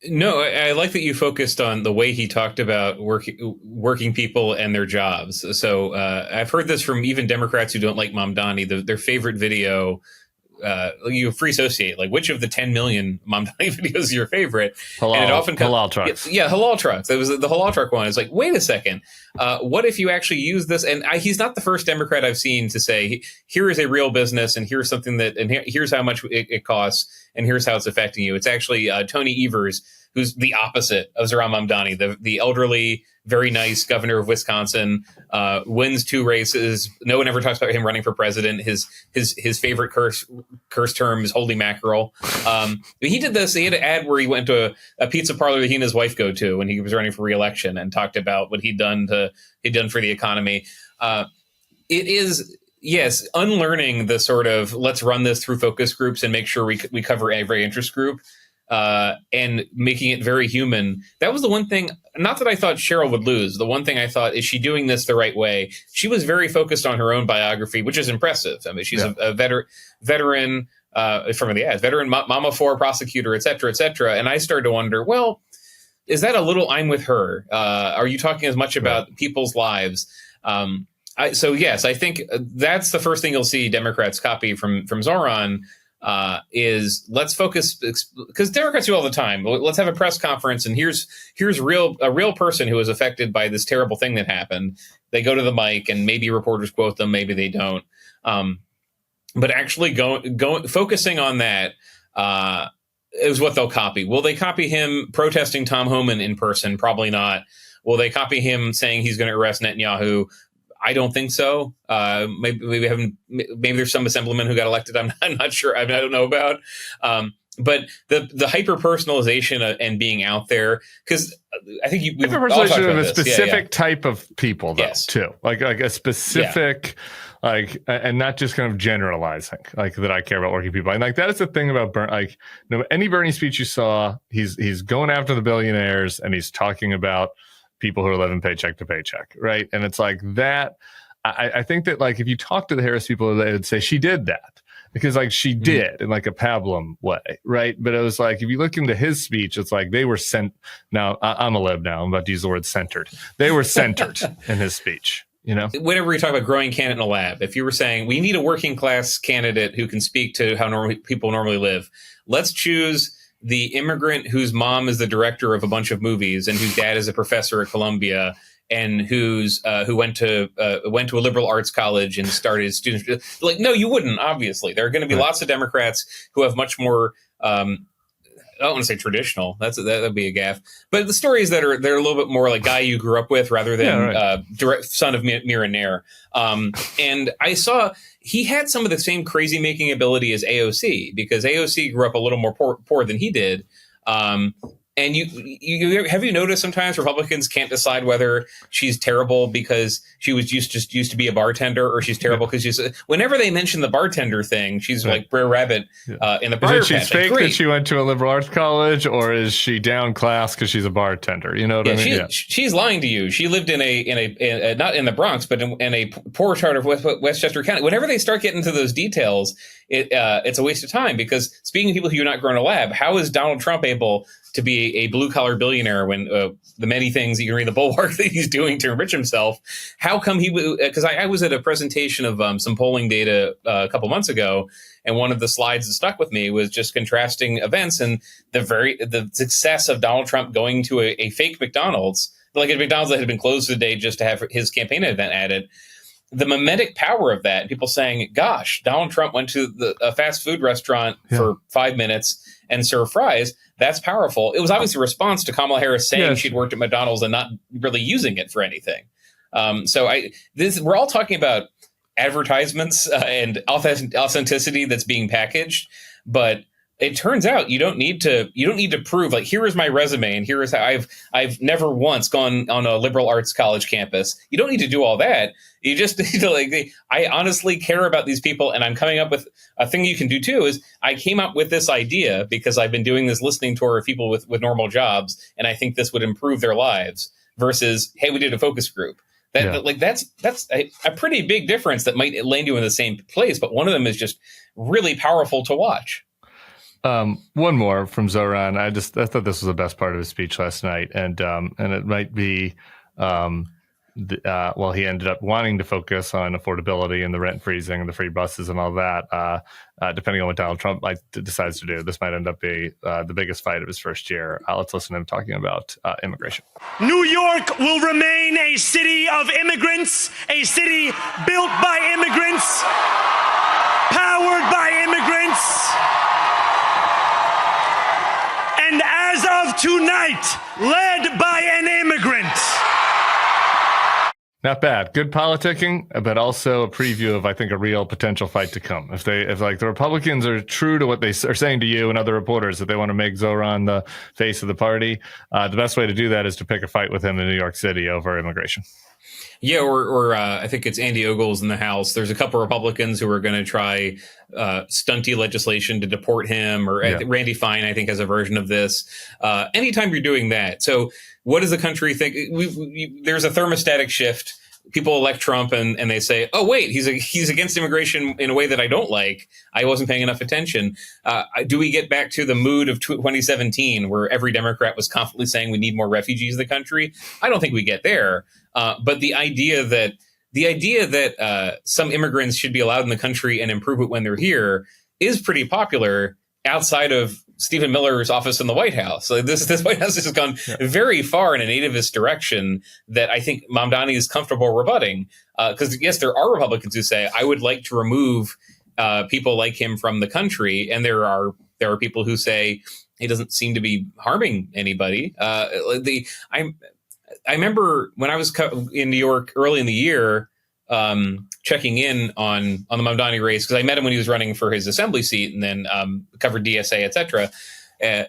No, I like that you focused on the way he talked about working people and their jobs. So I've heard this from even Democrats who don't like Mamdani. Their favorite video, you free associate, like which of the 10 million Mamdani videos is your favorite? Halal, and it often comes, halal trucks. Yeah, halal trucks. That was the halal truck one. It's like, wait a second. What if you actually use this? And he's not the first Democrat I've seen to say, here is a real business, and here's something here's how much it costs, and here's how it's affecting you. It's actually Tony Evers, who's the opposite of Zohran Mamdani, the elderly, very nice governor of Wisconsin, wins 2 races. No one ever talks about him running for president. His favorite curse term is holy mackerel. He did this. He had an ad where he went to a pizza parlor that he and his wife go to when he was running for re-election, and talked about what he'd done for the economy. It is, yes, unlearning the sort of let's run this through focus groups and make sure we cover every interest group. And making it very human. That was the one thing, not that I thought Cheryl would lose. The one thing I thought, is she doing this the right way? She was very focused on her own biography, which is impressive. I mean, she's a veteran from the ads, veteran Mamafor prosecutor, et cetera, et cetera. And I started to wonder, well, is that a little I'm with her? Are you talking as much about people's lives? So yes, I think that's the first thing you'll see Democrats copy from Zoran. Is let's focus, because Democrats do all the time. Let's have a press conference, and here's a real person who was affected by this terrible thing that happened. They go to the mic, and maybe reporters quote them, maybe they don't. But actually focusing on that is what they'll copy. Will they copy him protesting Tom Homan in person? Probably not. Will they copy him saying he's going to arrest Netanyahu? I don't think so. Maybe there's some assemblyman who got elected. I'm not sure. I don't know about. But the hyper personalization and being out there, because I think we've all talked about of a this. specific type of people, though, Yes. too. Like a specific, and not just kind of generalizing, like that I care about working people. And like that is the thing about any Bernie speech you saw, he's going after the billionaires and he's talking about people who are living paycheck to paycheck, right? And it's like that. I think that like if you talk to the Harris people, they would say she did that because like she did in like a pablum way, right? But it was like if you look into his speech, it's like they were sent. Now I'm a lib now. I'm about to use the word centered. They were centered in his speech. You know, whenever we talk about growing candidate in a lab, if you were saying we need a working class candidate who can speak to how people normally live, let's choose the immigrant whose mom is the director of a bunch of movies and whose dad is a professor at Columbia and who went to a liberal arts college and started students. Like, no, you wouldn't. Obviously, there are going to be lots of Democrats who have much more. I don't want to say traditional. That'd be a gaffe. But the stories they're a little bit more like guy you grew up with rather than direct son of Mira Nair. And I saw he had some of the same crazy making ability as AOC because AOC grew up a little more poor than he did. And you have you noticed sometimes Republicans can't decide whether she's terrible because she was used to be a bartender or she's terrible because she's whenever they mention the bartender thing, she's like Brer Rabbit in the Briar Patch. She's fake that she went to a liberal arts college, or is she down class because she's a bartender? You know what I mean? She's lying to you. She lived in a not in the Bronx, but in a poor part of Westchester County. Whenever they start getting into those details, it's a waste of time because speaking of people who you're not growing a lab, how is Donald Trump able to be a blue-collar billionaire when the many things you can read the Bulwark that he's doing to enrich himself? How come he would? Because I was at a presentation of some polling data a couple months ago, and one of the slides that stuck with me was just contrasting events and the success of Donald Trump going to a fake McDonald's, like a McDonald's that had been closed for the day just to have his campaign event added. The mimetic power of that, people saying, gosh, Donald Trump went to a fast food restaurant for 5 minutes and served fries. That's powerful. It was obviously a response to Kamala Harris saying she'd worked at McDonald's and not really using it for anything. We're all talking about advertisements and authenticity that's being packaged, but it turns out you don't need to prove like, here is my resume and here is how I've never once gone on a liberal arts college campus. You don't need to do all that. You just need to I honestly care about these people, and I'm coming up with a thing you can do too. Is I came up with this idea because I've been doing this listening tour of people with normal jobs, and I think this would improve their lives. Versus, hey, we did a focus group. That's a pretty big difference that might land you in the same place, but one of them is just really powerful to watch. One more from Zoran. I thought this was the best part of his speech last night, and it might be he ended up wanting to focus on affordability and the rent freezing and the free buses and all that. Depending on what Donald Trump decides to do, this might end up being the biggest fight of his first year. Let's listen to him talking about immigration. New York will remain a city of immigrants, a city built by immigrants, powered by immigrants. And as of tonight, led by an immigrant. Not bad. Good politicking, but also a preview of, I think, a real potential fight to come. If the Republicans are true to what they are saying to you and other reporters that they want to make Zoran the face of the party, the best way to do that is to pick a fight with him in New York City over immigration. Yeah, or I think it's Andy Ogles in the House. There's a couple of Republicans who are going to try stunty legislation to deport him, or Randy Fine, I think, has a version of this. Anytime you're doing that. So what does the country think? There's a thermostatic shift. people elect Trump and they say, oh, wait, he's against immigration in a way that I don't like. I wasn't paying enough attention. Do we get back to the mood of 2017 where every Democrat was confidently saying we need more refugees in the country? I don't think we get there. But the idea that some immigrants should be allowed in the country and improve it when they're here is pretty popular outside of Stephen Miller's office in the White House. So this White House has gone very far in a nativist direction that I think Mamdani is comfortable rebutting. Because yes, there are Republicans who say, I would like to remove people like him from the country. And there are people who say he doesn't seem to be harming anybody. I remember when I was in New York early in the year, checking in on the Mamdani race, because I met him when he was running for his assembly seat and then covered DSA, et cetera.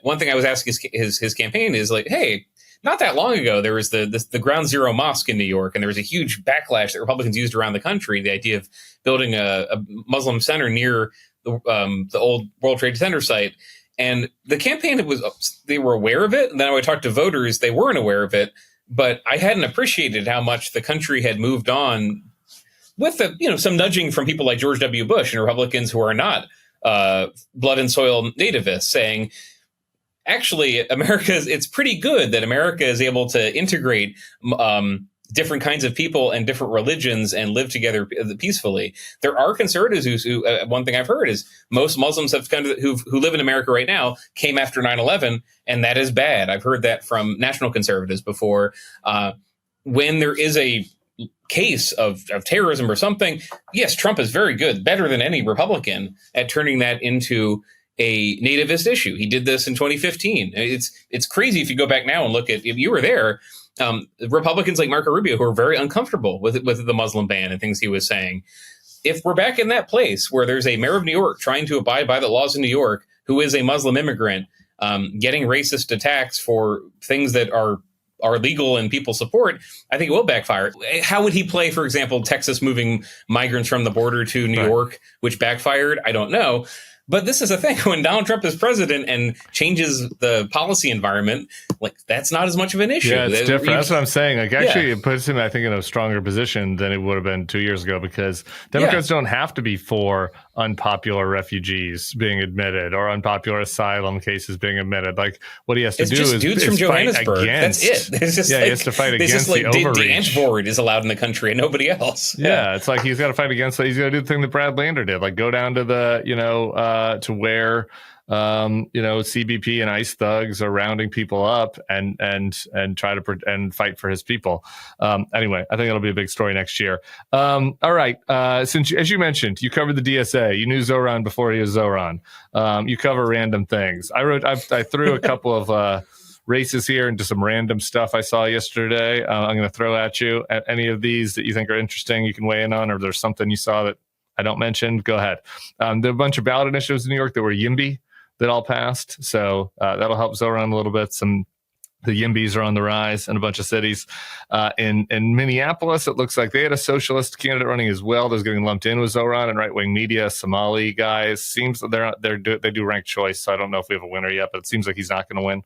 One thing I was asking his campaign is like, hey, not that long ago, there was the Ground Zero Mosque in New York, and there was a huge backlash that Republicans used around the country, the idea of building a Muslim center near the old World Trade Center site. And the campaign, they were aware of it. And then when I talked to voters, they weren't aware of it. But I hadn't appreciated how much the country had moved on with some nudging from people like George W. Bush and Republicans who are not blood and soil nativists, saying, actually, it's pretty good that America is able to integrate different kinds of people and different religions and live together peacefully. There are conservatives who one thing I've heard is most Muslims who live in America right now came after 9/11, and that is bad. I've heard that from national conservatives before. When there is a case of terrorism or something, yes, Trump is very good, better than any Republican at turning that into a nativist issue. He did this in 2015. It's crazy if you go back now and look at, if you were there, Republicans like Marco Rubio, who are very uncomfortable with the Muslim ban and things he was saying. If we're back in that place where there's a mayor of New York trying to abide by the laws in New York, who is a Muslim immigrant, getting racist attacks for things that are legal and people support, I think it will backfire. How would he play, for example, Texas moving migrants from the border to New York, which backfired? I don't know. But this is a thing. When Donald Trump is president and changes the policy environment, like, that's not as much of an issue. Yeah, it's different. That's what I'm saying. Like, actually, it puts him, I think, in a stronger position than it would have been 2 years ago, because Democrats don't have to be for unpopular refugees being admitted or unpopular asylum cases being admitted. Like, what he has to do is dudes from Johannesburg. That's it. It's just he has to fight against the overreach. Dance board is allowed in the country and nobody else. Yeah, it's like he's got to fight against that. He's got to do the thing that Brad Lander did, like go down to the, to where CBP and ICE thugs are rounding people up and try to fight for his people. Anyway, I think it'll be a big story next year. All right. Since, as you mentioned, you covered the DSA, you knew Zoran before he was Zoran. You cover random things. I threw a couple of races here into some random stuff I saw yesterday. I'm going to throw at you. At any of these that you think are interesting, you can weigh in on, or if there's something you saw that I don't mention, go ahead. There are a bunch of ballot initiatives in New York that were YIMBY that all passed. So that'll help Zoran a little bit. The YIMBYs are on the rise in a bunch of cities. In Minneapolis, it looks like they had a socialist candidate running as well. That's getting lumped in with Zoran and right-wing media. Somali guys, seems that they do ranked choice. So I don't know if we have a winner yet, but it seems like he's not going to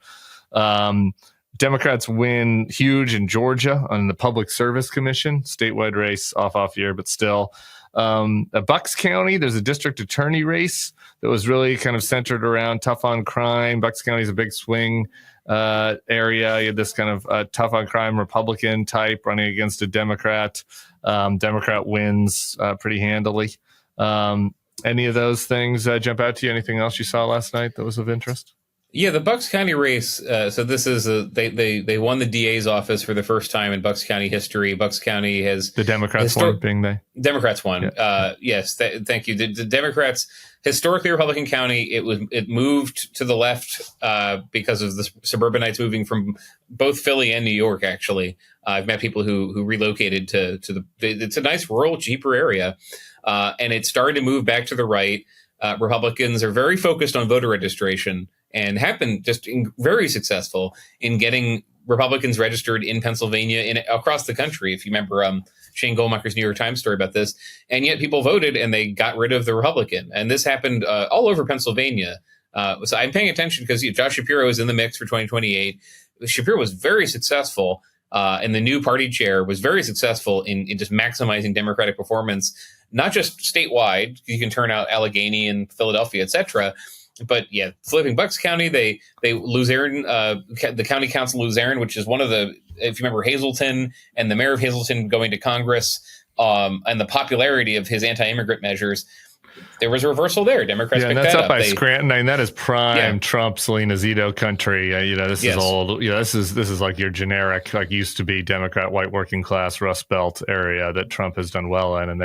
win. Democrats win huge in Georgia on the Public Service Commission, statewide race, off year, but still. Bucks County, there's a district attorney race that was really kind of centered around tough on crime. Bucks County is a big swing area. You had this kind of tough on crime Republican type running against a Democrat. Democrat wins pretty handily. Any of those things jump out to you? Anything else you saw last night that was of interest? Yeah, the Bucks County race. So this is they won the DA's office for the first time in Bucks County history. Bucks County has the Democrats won, being they Democrats won. Yeah. Yes, thank you. The Democrats, historically Republican county, it moved to the left because of the suburbanites moving from both Philly and New York. Actually, I've met people who relocated to it's a nice rural, cheaper area, and it started to move back to the right. Republicans are very focused on voter registration and have been very successful in getting Republicans registered in Pennsylvania and across the country. If you remember Shane Goldmacher's New York Times story about this, and yet people voted and they got rid of the Republican. And this happened all over Pennsylvania. So I'm paying attention because Josh Shapiro is in the mix for 2028. Shapiro was very successful. And the new party chair was very successful in just maximizing Democratic performance, not just statewide. You can turn out Allegheny and Philadelphia, et cetera. But yeah, flipping Bucks County, they Luzerne, the county council Luzerne, which is one of the, if you remember Hazleton and the mayor of Hazleton going to Congress, and the popularity of his anti-immigrant measures, there was a reversal there. Democrats picked that's that up by Scranton. I mean, that is prime Trump, Selena Zito country. This is old. This is like your generic, like used to be Democrat, white working class, Rust Belt area that Trump has done well in, and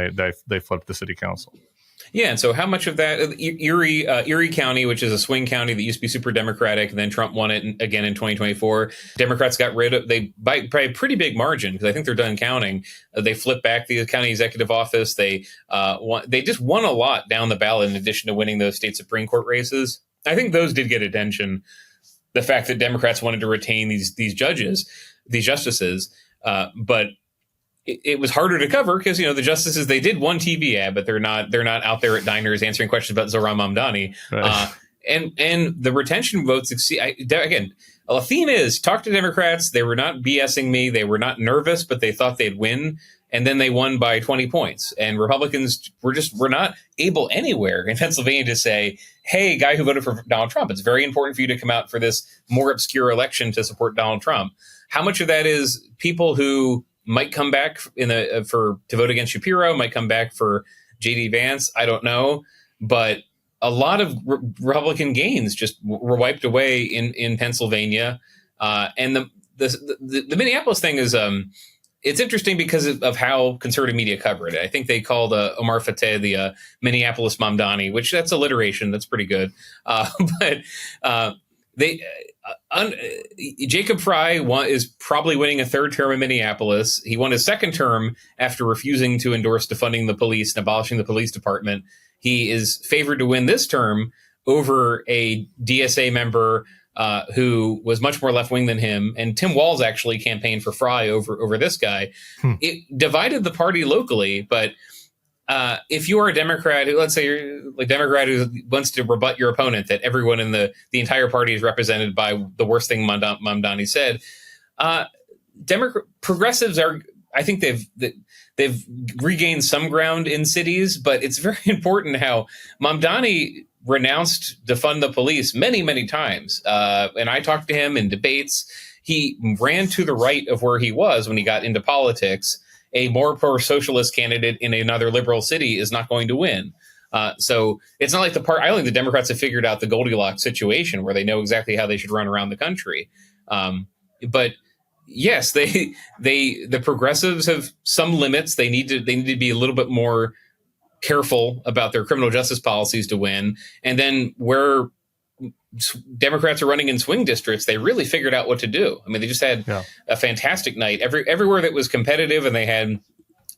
they flipped the city council. Yeah, and so how much of that, Erie County, which is a swing county that used to be super Democratic, and then Trump won it again in 2024. Democrats got rid of, by a pretty big margin, because I think they're done counting. They flipped back the county executive office. They just won a lot down the ballot in addition to winning those state Supreme Court races. I think those did get attention. The fact that Democrats wanted to retain these justices, but it was harder to cover because, the justices, they did one TV ad, but they're not out there at diners answering questions about Zohran Mamdani. Right. And the retention votes again. The theme is talk to Democrats. They were not BSing me. They were not nervous, but they thought they'd win. And then they won by 20 points. And Republicans were not able anywhere in Pennsylvania to say, hey, guy who voted for Donald Trump, it's very important for you to come out for this more obscure election to support Donald Trump. How much of that is people who might come back to vote against Shapiro, might come back for J.D. Vance? I don't know. But a lot of Republican gains just were wiped away in Pennsylvania. And the Minneapolis thing is it's interesting because of how conservative media cover it. I think they called Omar Fateh the Minneapolis Mamdani, which that's alliteration. That's pretty good. But Jacob Fry is probably winning a third term in Minneapolis. He won his second term after refusing to endorse defunding the police and abolishing the police department. He is favored to win this term over a DSA member who was much more left-wing than him. And Tim Walz actually campaigned for Fry over this guy. It divided the party locally, but if you are a Democrat, let's say you're a Democrat who wants to rebut your opponent that everyone in the entire party is represented by the worst thing Mamdani said, progressives are, I think they've regained some ground in cities, but it's very important how Mamdani renounced defund the police many, many times. And I talked to him in debates. He ran to the right of where he was when he got into politics. A more pro-socialist candidate in another liberal city is not going to win. So it's not like I don't think the Democrats have figured out the Goldilocks situation where they know exactly how they should run around the country. But yes, the progressives have some limits. They need to be a little bit more careful about their criminal justice policies to win. And then where Democrats are running in swing districts, they really figured out what to do. I mean, they just had a fantastic night. Everywhere that was competitive and they had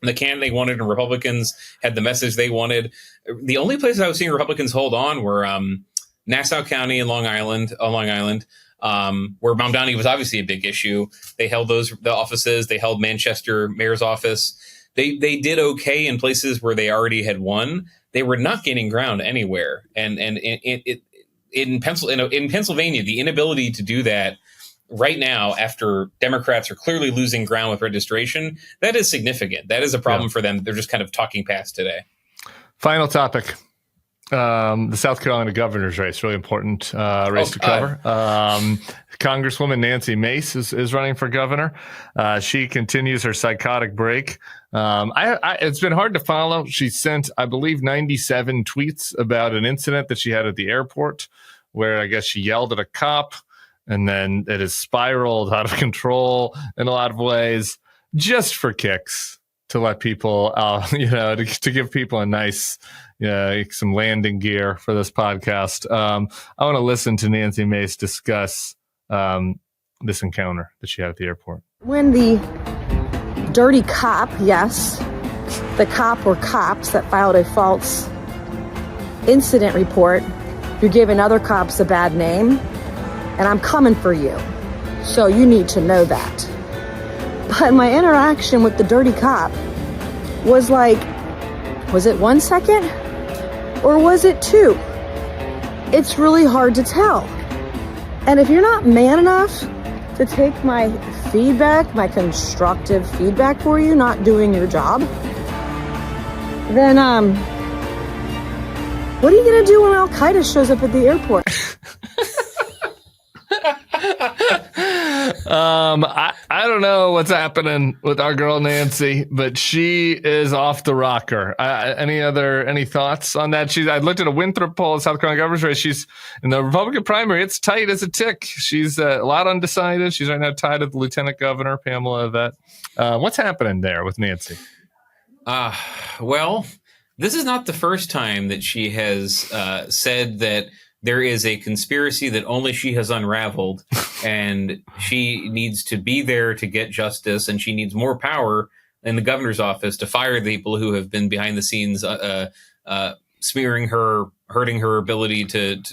the candidate they wanted and Republicans had the message they wanted. The only places I was seeing Republicans hold on were Nassau County and Long Island, where Mamdani was obviously a big issue. They held the offices. They held Manchester mayor's office. They did okay in places where they already had won. They were not gaining ground anywhere. And in Pennsylvania, the inability to do that right now, after Democrats are clearly losing ground with registration, that is significant. That is a problem for them. They're just kind of talking past today. Final topic. The South Carolina governor's race, really important race to cover. Congresswoman Nancy Mace is running for governor. She continues her psychotic break. It's been hard to follow. She sent, I believe, 97 tweets about an incident that she had at the airport where I guess she yelled at a cop, and then it has spiraled out of control in a lot of ways, just for kicks, to let people, to give people a nice, some landing gear for this podcast. I want to listen to Nancy Mace discuss this encounter that she had at the airport. When the dirty cop, yes, the cop or cops that filed a false incident report, you're giving other cops a bad name, and I'm coming for you. So you need to know that. But my interaction with the dirty cop was it 1 second or was it 2? It's really hard to tell. And if you're not man enough to take my feedback, my constructive feedback for you, not doing your job, then what are you going to do when Al-Qaeda shows up at the airport? I don't know what's happening with our girl Nancy, but she is off the rocker. Any thoughts on that? I looked at a Winthrop poll, South Carolina governor's race. She's in the Republican primary. It's tight as a tick. She's a lot undecided. She's right now tied with the lieutenant governor, Pamela Yvette. What's happening there with Nancy? Well, this is not the first time that she has said that there is a conspiracy that only she has unraveled, and she needs to be there to get justice, and she needs more power in the governor's office to fire the people who have been behind the scenes, smearing her, hurting her ability to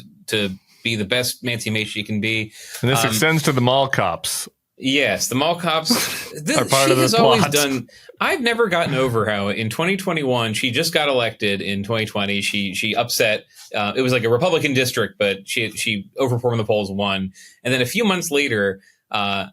be the best Nancy Mace she can be. And this extends to the mall cops. Yes, the mall cops are part she of the has plot. always done. I've never gotten over how in 2021 she just got elected. In 2020, she upset. It was like a Republican district, but she overperformed the polls, won, and then a few months later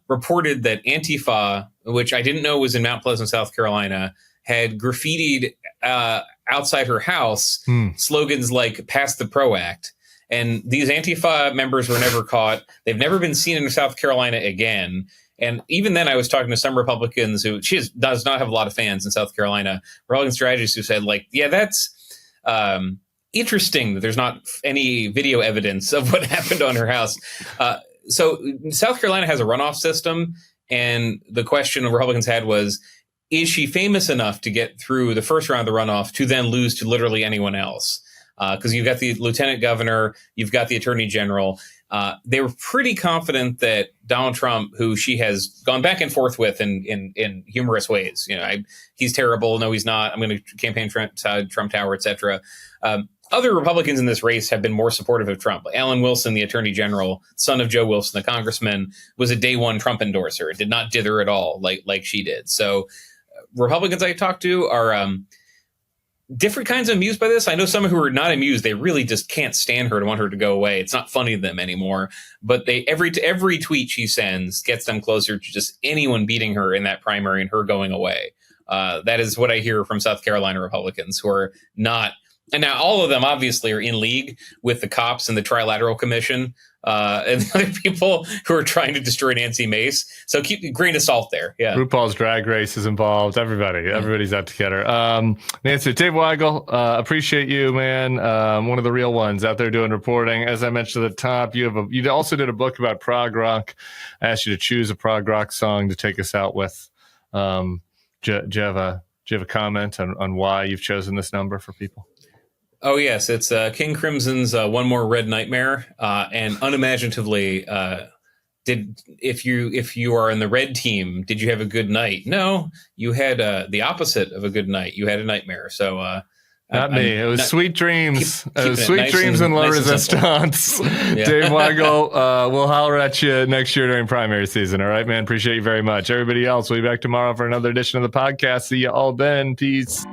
reported that Antifa, which I didn't know was in Mount Pleasant, South Carolina, had graffitied outside her house slogans like "Pass the PRO Act." And these Antifa members were never caught. They've never been seen in South Carolina again. And even then, I was talking to some Republicans who does not have a lot of fans in South Carolina, Republican strategists who said, like, yeah, that's interesting that there's not any video evidence of what happened on her house. So South Carolina has a runoff system. And the question Republicans had was, is she famous enough to get through the first round of the runoff to then lose to literally anyone else? Because you've got the lieutenant governor, you've got the attorney general. They were pretty confident that Donald Trump, who she has gone back and forth with in humorous ways, he's terrible. No, he's not. I'm going to campaign Trump Tower, etc. Other Republicans in this race have been more supportive of Trump. Alan Wilson, the attorney general, son of Joe Wilson, the congressman, was a day one Trump endorser. Did not dither at all like she did. So Republicans I talked to are different kinds of amused by this. I know some who are not amused. They really just can't stand her to want her to go away. It's not funny to them anymore. But every tweet she sends gets them closer to just anyone beating her in that primary and her going away. That is what I hear from South Carolina Republicans who are not. And now all of them obviously are in league with the cops and the Trilateral Commission and the other people who are trying to destroy Nancy Mace. So keep a grain of salt there. Yeah. RuPaul's Drag Race is involved. Everybody's out to get her. Nancy, Dave Weigel, appreciate you, man. One of the real ones out there doing reporting. As I mentioned at the top, you also did a book about prog rock. I asked you to choose a prog rock song to take us out with. Do you have a comment on why you've chosen this number for people? Oh, yes. It's King Crimson's One More Red Nightmare. And unimaginatively, if you are in the red team, did you have a good night? No, you had the opposite of a good night. You had a nightmare. So not me. It was sweet dreams. It was sweet dreams and low resistance. Yeah. Dave Weigel, we'll holler at you next year during primary season. All right, man. Appreciate you very much. Everybody else, we'll be back tomorrow for another edition of the podcast. See you all then. Peace.